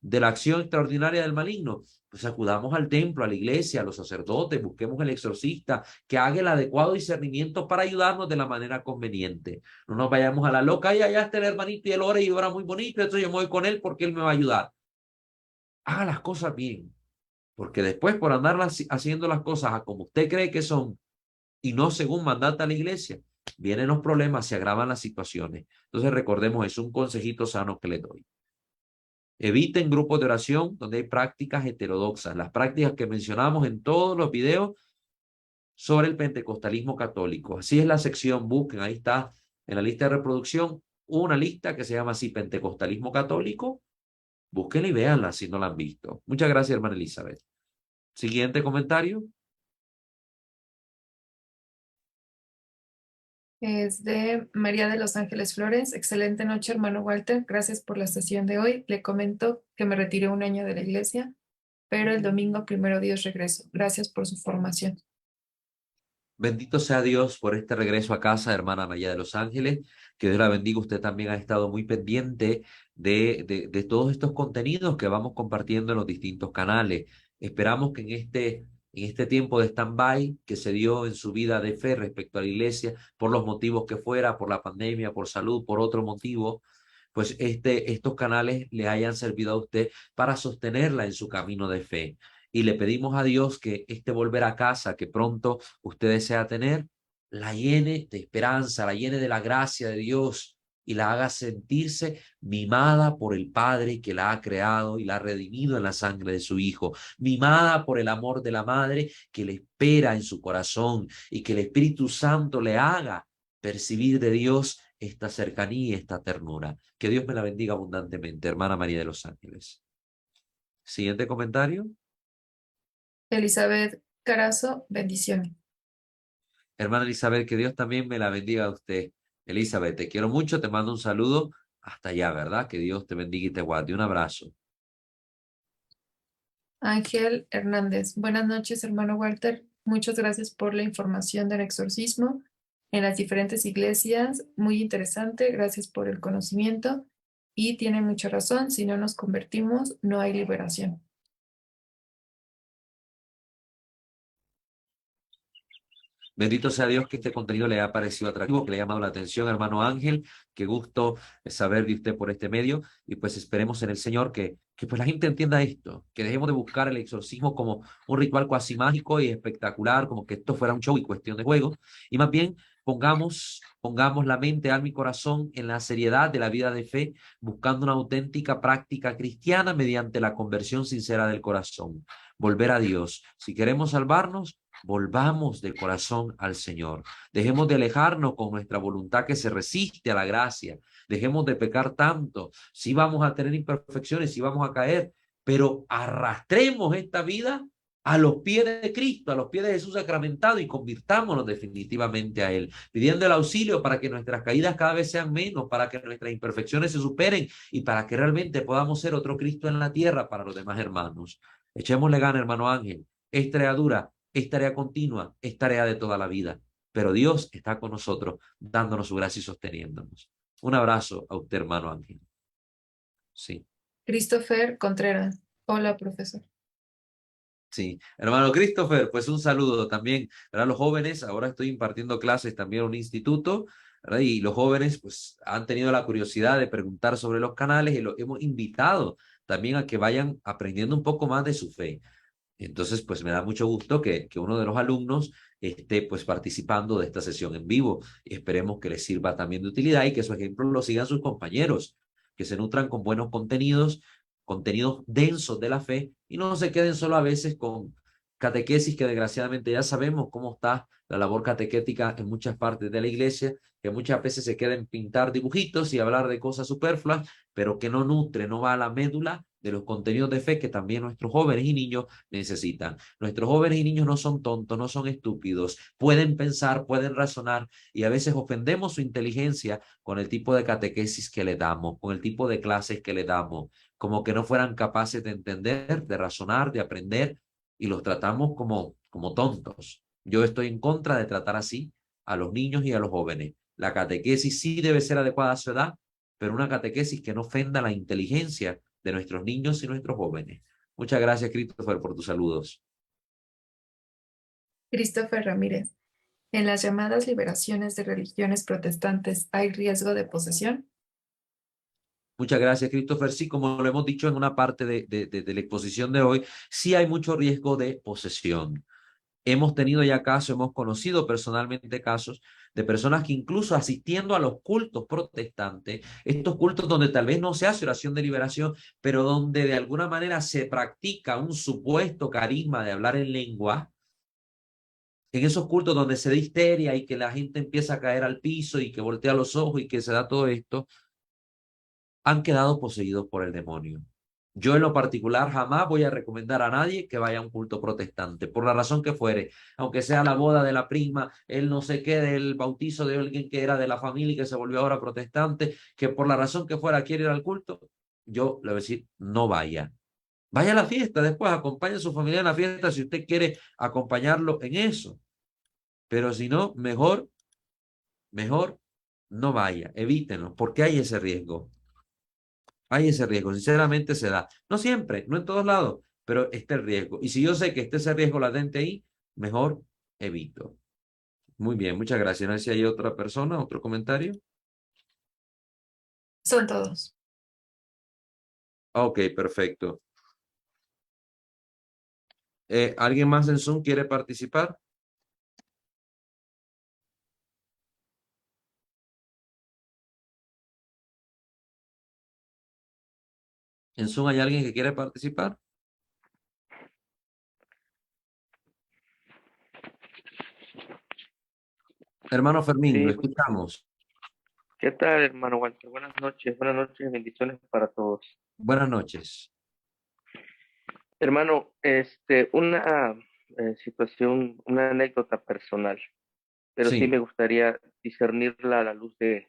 de la acción extraordinaria del maligno, pues acudamos al templo, a la iglesia, a los sacerdotes, busquemos el exorcista que haga el adecuado discernimiento para ayudarnos de la manera conveniente. No nos vayamos a la loca, y allá está el hermanito y él ora y ora muy bonito, entonces yo me voy con él porque él me va a ayudar. Haga las cosas bien, porque después por andar haciendo las cosas a como usted cree que son y no según mandata la iglesia, vienen los problemas, se agravan las situaciones. Entonces recordemos, es un consejito sano que le doy. Eviten grupos de oración donde hay prácticas heterodoxas, las prácticas que mencionamos en todos los videos sobre el pentecostalismo católico. Así es la sección, busquen, ahí está en la lista de reproducción, una lista que se llama así, pentecostalismo católico. Búsquenla y véanla si no la han visto. Muchas gracias, hermana Elizabeth. Siguiente comentario. Es de María de los Ángeles Flores. Excelente noche, hermano Walter. Gracias por la sesión de hoy. Le comento que me retiré un año de la iglesia, pero el domingo, primero Dios, regreso. Gracias por su formación. Bendito sea Dios por este regreso a casa, hermana María de los Ángeles. Que Dios la bendiga. Usted también ha estado muy pendiente de todos estos contenidos que vamos compartiendo en los distintos canales. Esperamos que en este en este tiempo de stand-by que se dio en su vida de fe respecto a la iglesia, por los motivos que fuera, por la pandemia, por salud, por otro motivo, pues estos canales le hayan servido a usted para sostenerla en su camino de fe. Y le pedimos a Dios que este volver a casa que pronto usted desea tener, la llene de esperanza, la llene de la gracia de Dios y la haga sentirse mimada por el Padre que la ha creado y la ha redimido en la sangre de su Hijo, mimada por el amor de la Madre que le espera en su corazón y que el Espíritu Santo le haga percibir de Dios esta cercanía y esta ternura. Que Dios me la bendiga abundantemente, hermana María de los Ángeles. Siguiente comentario. Elizabeth Carazo, bendiciones. Hermana Elizabeth, que Dios también me la bendiga a usted. Elizabeth, te quiero mucho, te mando un saludo hasta allá, ¿verdad? Que Dios te bendiga y te guarde. Un abrazo. Ángel Hernández, buenas noches, hermano Walter. Muchas gracias por la información del exorcismo en las diferentes iglesias. Muy interesante, gracias por el conocimiento. Y tiene mucha razón, si no nos convertimos, no hay liberación. Bendito sea Dios que este contenido le ha parecido atractivo, que le ha llamado la atención, hermano Ángel. Qué gusto saber de usted por este medio. Y pues esperemos en el Señor que pues la gente entienda esto, que dejemos de buscar el exorcismo como un ritual cuasi mágico y espectacular, como que esto fuera un show y cuestión de juego. Y más bien pongamos la mente, alma y corazón en la seriedad de la vida de fe, buscando una auténtica práctica cristiana mediante la conversión sincera del corazón. Volver a Dios. Si queremos salvarnos, volvamos de corazón al Señor. Dejemos de alejarnos con nuestra voluntad que se resiste a la gracia. Dejemos de pecar tanto. Sí vamos a tener imperfecciones, sí vamos a caer, pero arrastremos esta vida a los pies de Cristo, a los pies de Jesús sacramentado y convirtámonos definitivamente a Él, pidiendo el auxilio para que nuestras caídas cada vez sean menos, para que nuestras imperfecciones se superen y para que realmente podamos ser otro Cristo en la tierra para los demás hermanos. Echémosle gana, hermano Ángel. Es tarea dura, es tarea continua, es tarea de toda la vida, pero Dios está con nosotros, dándonos su gracia y sosteniéndonos. Un abrazo a usted, hermano Ángel. Sí, Christopher Contreras, hola, profesor. sí. Hermano Christopher, pues un saludo también, ¿verdad? Los jóvenes, ahora estoy impartiendo clases también en un instituto, ¿verdad? Y los jóvenes, pues, han tenido la curiosidad de preguntar sobre los canales y los hemos invitado también a que vayan aprendiendo un poco más de su fe. Entonces, pues me da mucho gusto que uno de los alumnos esté pues participando de esta sesión en vivo y esperemos que les sirva también de utilidad y que su ejemplo lo sigan sus compañeros, que se nutran con buenos contenidos, contenidos densos de la fe y no se queden solo a veces con catequesis que desgraciadamente ya sabemos cómo está la labor catequética en muchas partes de la iglesia, que muchas veces se queda en pintar dibujitos y hablar de cosas superfluas, pero que no nutre, no va a la médula de los contenidos de fe que también nuestros jóvenes y niños necesitan. Nuestros jóvenes y niños no son tontos, no son estúpidos, pueden pensar, pueden razonar y a veces ofendemos su inteligencia con el tipo de catequesis que le damos, con el tipo de clases que le damos, como que no fueran capaces de entender, de razonar, de aprender y los tratamos como tontos. Yo estoy en contra de tratar así a los niños y a los jóvenes. La catequesis sí debe ser adecuada a su edad, pero una catequesis que no ofenda la inteligencia de nuestros niños y nuestros jóvenes. Muchas gracias, Christopher, por tus saludos. Christopher Ramírez, ¿en las llamadas liberaciones de religiones protestantes hay riesgo de posesión? Muchas gracias, Christopher. Sí, como lo hemos dicho en una parte de la exposición de hoy, sí hay mucho riesgo de posesión. Hemos tenido ya casos, hemos conocido personalmente casos de personas que incluso asistiendo a los cultos protestantes, estos cultos donde tal vez no se hace oración de liberación, pero donde de alguna manera se practica un supuesto carisma de hablar en lengua, en esos cultos donde se da histeria y que la gente empieza a caer al piso y que voltea los ojos y que se da todo esto, han quedado poseídos por el demonio. Yo en lo particular jamás voy a recomendar a nadie que vaya a un culto protestante, por la razón que fuere, aunque sea la boda de la prima, el no sé qué, del bautizo de alguien que era de la familia y que se volvió ahora protestante, que por la razón que fuera quiere ir al culto, yo le voy a decir, no vaya. Vaya a la fiesta después, acompañe a su familia en la fiesta si usted quiere acompañarlo en eso. Pero si no, mejor no vaya, evítenlo, porque hay ese riesgo. Hay ese riesgo, sinceramente se da. No siempre, no en todos lados, pero está el riesgo. Y si yo sé que está ese riesgo latente ahí, mejor evito. Muy bien, muchas gracias. No sé si hay otra persona, otro comentario. Son todos. Ok, perfecto. ¿Alguien más en Zoom quiere participar? ¿En Zoom hay alguien que quiere participar? Hermano Fermín, lo Sí, escuchamos. ¿qué tal, hermano Walter? Buenas noches, bendiciones para todos. Buenas noches. Hermano, una situación, una anécdota personal, pero sí Sí, me gustaría discernirla a la luz de,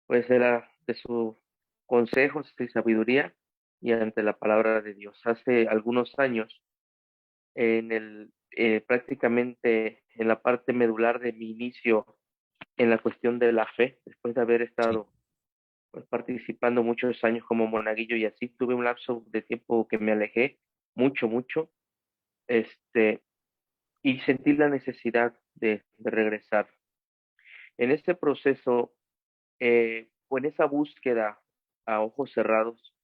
pues, de sus consejos y sabiduría y ante la palabra de Dios. Hace algunos años, prácticamente en la parte medular de mi inicio en la cuestión de la fe, después de haber sí. estado pues participando muchos años como monaguillo y así tuve un lapso de tiempo que me alejé mucho, este, y sentí la necesidad de regresar. En ese proceso, o en esa búsqueda a ojos cerrados,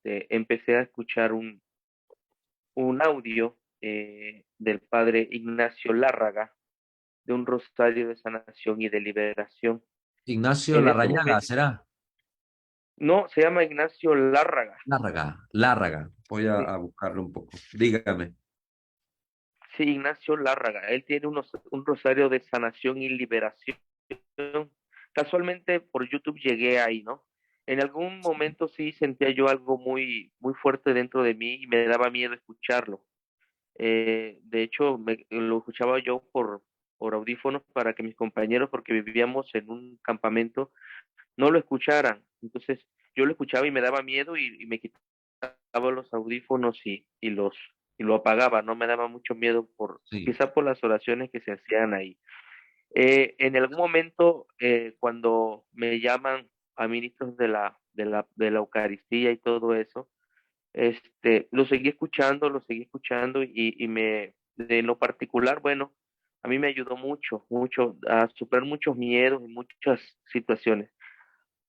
empecé a escuchar un audio del padre Ignacio Lárraga de un rosario de sanación y de liberación. Ignacio En ese Larrañaga, momento, ¿será? no, se llama Ignacio Lárraga. Lárraga, Lárraga. Voy Sí, a buscarlo un poco. Dígame. sí, Ignacio Lárraga. Él tiene un rosario de sanación y liberación. Casualmente por YouTube llegué ahí, ¿no? En algún momento sí sentía yo algo muy fuerte dentro de mí y me daba miedo escucharlo. De hecho, lo escuchaba yo por audífonos para que mis compañeros, porque vivíamos en un campamento, no lo escucharan. Entonces yo lo escuchaba y me daba miedo y me quitaba los audífonos y lo apagaba, no me daba mucho miedo Sí, quizá por las oraciones que se hacían ahí. En algún momento, cuando me llaman a ministros de la Eucaristía y todo eso, lo seguí escuchando de lo particular, bueno, a mí me ayudó mucho a superar muchos miedos y muchas situaciones.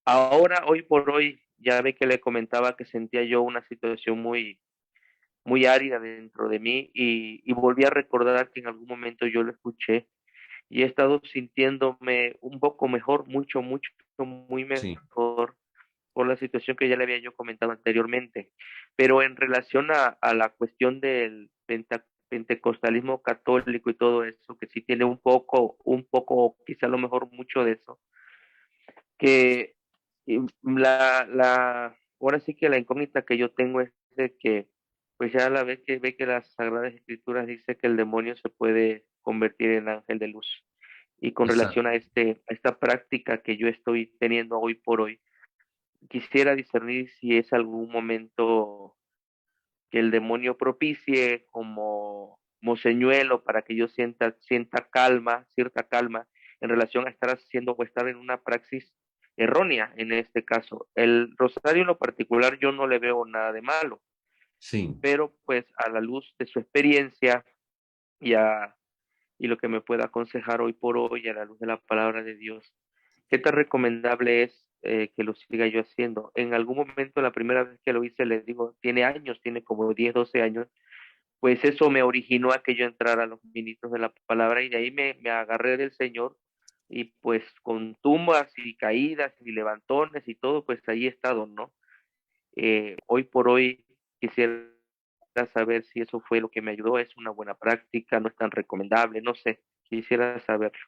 Ahora, hoy por hoy, ya ve que le comentaba que sentía yo una situación muy árida dentro de mí y volví a recordar que en algún momento yo lo escuché y he estado sintiéndome un poco mejor, muy sí. mejor por la situación que ya le había yo comentado anteriormente. Pero en relación a la cuestión del pentecostalismo católico y todo eso, que sí tiene un poco, quizá a lo mejor mucho de eso, que ahora sí que la incógnita que yo tengo es de que, pues ya a la vez que ve que las Sagradas Escrituras dice que el demonio se puede convertir en ángel de luz. Y con relación Exacto. a a esta práctica que yo estoy teniendo hoy por hoy, quisiera discernir si es algún momento que el demonio propicie como señuelo para que yo cierta calma en relación a estar haciendo o estar en una praxis errónea en este caso. El rosario en lo particular yo no le veo nada de malo, Sí. pero pues a la luz de su experiencia y, y lo que me pueda aconsejar hoy por hoy a la luz de la palabra de Dios, ¿qué tan recomendable es que lo siga yo haciendo? En algún momento, la primera vez que lo hice, les digo, tiene años, tiene como 10 12 años, pues eso me originó a que yo entrara a los ministros de la palabra y de ahí me agarré del Señor y pues con tumbas y caídas y levantones y todo, pues ahí he estado, ¿no? Hoy por hoy quisiera saber si eso fue lo que me ayudó, es una buena práctica, no es tan recomendable, no sé, quisiera saberlo.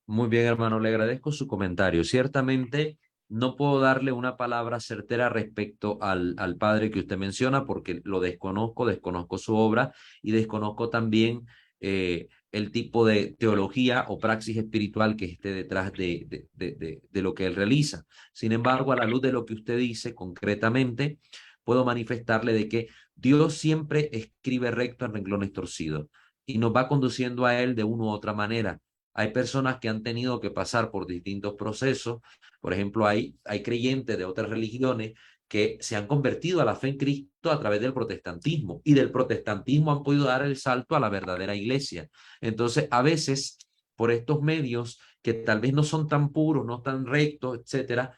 Muy bien, hermano, le agradezco su comentario. Ciertamente no puedo darle una palabra certera respecto al padre que usted menciona porque lo desconozco, desconozco su obra y desconozco también el tipo de teología o praxis espiritual que esté detrás de lo que él realiza. Sin embargo, a la luz de lo que usted dice concretamente, puedo manifestarle de que Dios siempre escribe recto en renglones torcidos y nos va conduciendo a él de una u otra manera. Hay personas que han tenido que pasar por distintos procesos. Por ejemplo, hay creyentes de otras religiones que se han convertido a la fe en Cristo a través del protestantismo, y del protestantismo han podido dar el salto a la verdadera iglesia. Entonces, a veces, por estos medios que tal vez no son tan puros, no tan rectos, etcétera,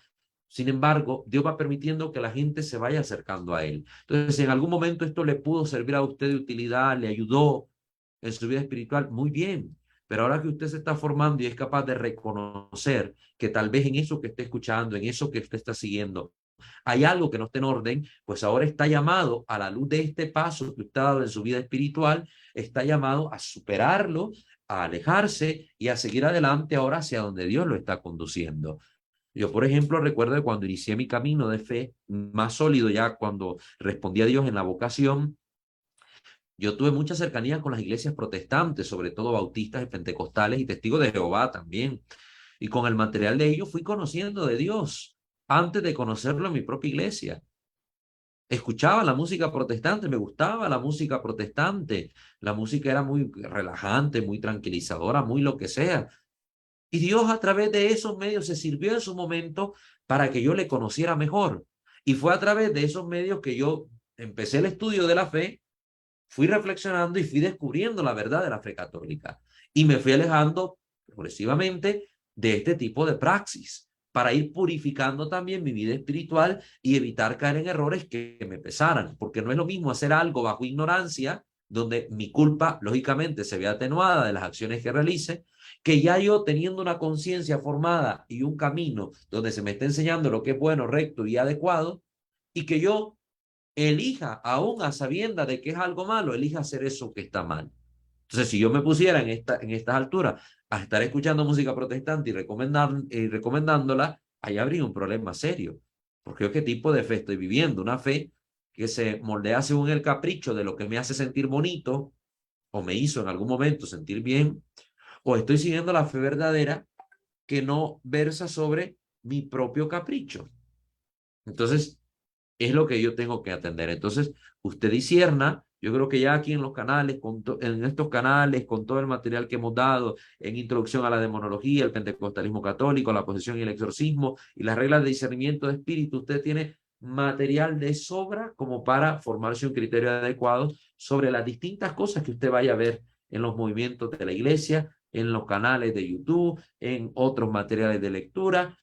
sin embargo, Dios va permitiendo que la gente se vaya acercando a Él. Entonces, si en algún momento esto le pudo servir a usted de utilidad, le ayudó en su vida espiritual, muy bien. Pero ahora que usted se está formando y es capaz de reconocer que tal vez en eso que esté escuchando, en eso que usted está siguiendo, hay algo que no está en orden, pues ahora está llamado, a la luz de este paso que usted ha dado en su vida espiritual, está llamado a superarlo, a alejarse y a seguir adelante ahora hacia donde Dios lo está conduciendo. Yo, por ejemplo, recuerdo que cuando inicié mi camino de fe más sólido, ya cuando respondí a Dios en la vocación, yo tuve mucha cercanía con las iglesias protestantes, sobre todo bautistas y pentecostales y testigos de Jehová también. Y con el material de ellos fui conociendo de Dios antes de conocerlo en mi propia iglesia. Escuchaba la música protestante, me gustaba la música protestante. La música era muy relajante, muy tranquilizadora, muy lo que sea. Y Dios a través de esos medios se sirvió en su momento para que yo le conociera mejor. Y fue a través de esos medios que yo empecé el estudio de la fe, fui reflexionando y fui descubriendo la verdad de la fe católica. Y me fui alejando progresivamente de este tipo de praxis para ir purificando también mi vida espiritual y evitar caer en errores que me pesaran, porque no es lo mismo hacer algo bajo ignorancia, donde mi culpa lógicamente se ve atenuada de las acciones que realice, que ya yo teniendo una conciencia formada y un camino donde se me está enseñando lo que es bueno, recto y adecuado, y que yo elija, aún a sabienda de que es algo malo, elija hacer eso que está mal. Entonces, si yo me pusiera en estas alturas a estar escuchando música protestante y recomendándola, ahí habría un problema serio. Porque yo qué tipo de fe estoy viviendo, una fe que se moldea según el capricho de lo que me hace sentir bonito o me hizo en algún momento sentir bien, o estoy siguiendo la fe verdadera que no versa sobre mi propio capricho. Entonces, es lo que yo tengo que atender. Entonces, usted discierna, yo creo que ya aquí en los canales, en estos canales, con todo el material que hemos dado, en introducción a la demonología, el pentecostalismo católico, la posesión y el exorcismo, y las reglas de discernimiento de espíritu, usted tiene material de sobra como para formarse un criterio adecuado sobre las distintas cosas que usted vaya a ver en los movimientos de la iglesia, en los canales de YouTube, en otros materiales de lectura.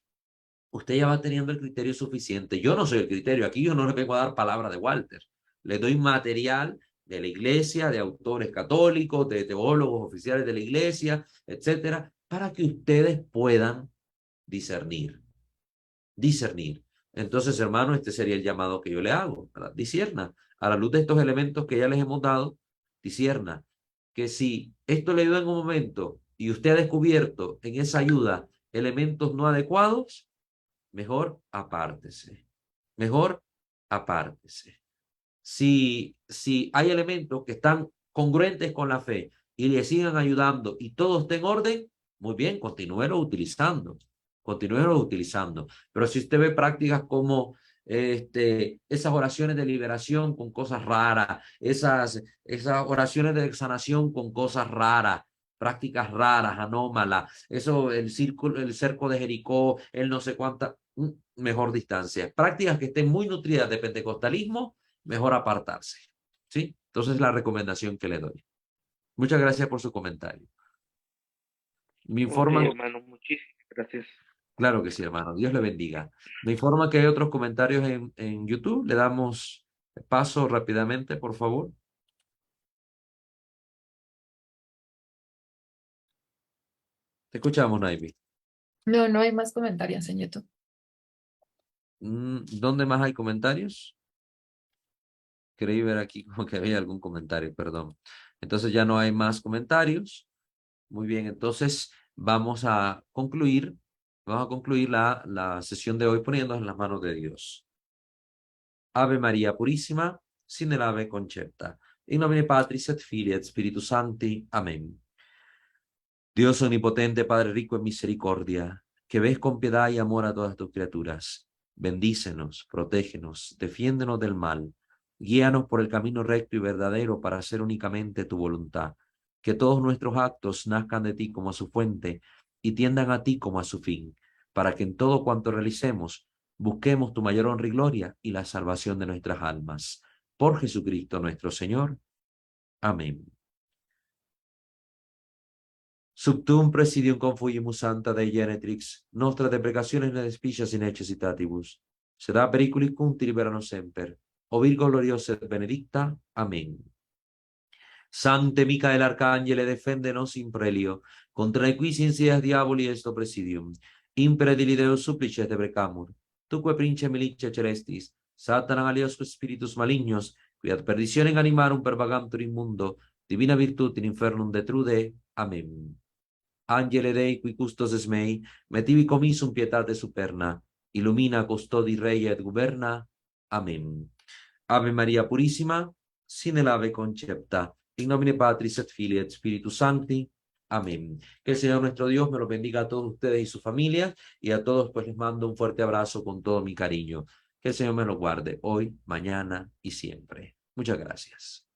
Usted ya va teniendo el criterio suficiente. Yo no soy el criterio. Aquí yo no le vengo a dar palabra de Walter. Le doy material de la iglesia, de autores católicos, de teólogos oficiales de la iglesia, etcétera, para que ustedes puedan discernir. Discernir. Entonces, hermano, este sería el llamado que yo le hago. ¿Verdad? Discierna. A la luz de estos elementos que ya les hemos dado, discierna que si esto le ayuda en un momento y usted ha descubierto en esa ayuda elementos no adecuados, mejor apártese. Mejor apártese. Si hay elementos que están congruentes con la fe y le sigan ayudando y todo esté en orden, muy bien, continúelos utilizando. Continúelos utilizando. Pero si usted ve prácticas como esas oraciones de liberación con cosas raras, esas oraciones de sanación con cosas raras, prácticas raras, anómalas, eso, el cerco de Jericó, el no sé cuánta, mejor distancia. Prácticas que estén muy nutridas de pentecostalismo, mejor apartarse. ¿Sí? Entonces, la recomendación que le doy. Muchas gracias por su comentario. Me Ok, informan, hermano, muchísimas gracias. claro que sí, hermano, Dios le bendiga. Me informa que hay otros comentarios en YouTube. Le damos paso rápidamente, por favor. Te escuchamos, Naimi. No, no hay más comentarios en YouTube. ¿Dónde más hay comentarios? Creí ver aquí como que había algún comentario, perdón. Entonces ya no hay más comentarios. Muy bien, entonces vamos a concluir la sesión de hoy poniéndonos en las manos de Dios. Ave María Purísima, sin el ave concepta. In nomine Patris et Filii et Spiritus Sancti. Amén. Dios omnipotente, Padre rico en misericordia, que ves con piedad y amor a todas tus criaturas, bendícenos, protégenos, defiéndenos del mal, guíanos por el camino recto y verdadero para hacer únicamente tu voluntad, que todos nuestros actos nazcan de ti como a su fuente y tiendan a ti como a su fin, para que en todo cuanto realicemos busquemos tu mayor honra y gloria y la salvación de nuestras almas. Por Jesucristo nuestro Señor. Amén. Subtum presidium confugimus santa Dei genetrix, nostra deprecationes ne despicia in necessitatibus. Sed periculi cunti liberanos semper. O Virgo gloriosa et benedicta. Amén. Sante Micael Arcángele, defendenos in prelio, contra nequis insidias diaboli esto presidium. Impere Deus supplices deprecamur. Tuque prince milicia celestis, Satanas alios spiritus malignos, qui ad perditionem animarum pervagantur in mundo, divina virtut in infernum detrude. Amén. Angele Dei, qui custos mei, metivi commissum pietate superna, illumina custodi rei et guberna. Amén. Ave María Purísima, sine lave concepta, in nomine Patris et Filii et Spiritus Sancti. Amén. Que el Señor nuestro Dios me los bendiga a todos ustedes y sus familias, y a todos pues les mando un fuerte abrazo con todo mi cariño. Que el Señor me los guarde hoy, mañana y siempre. Muchas gracias.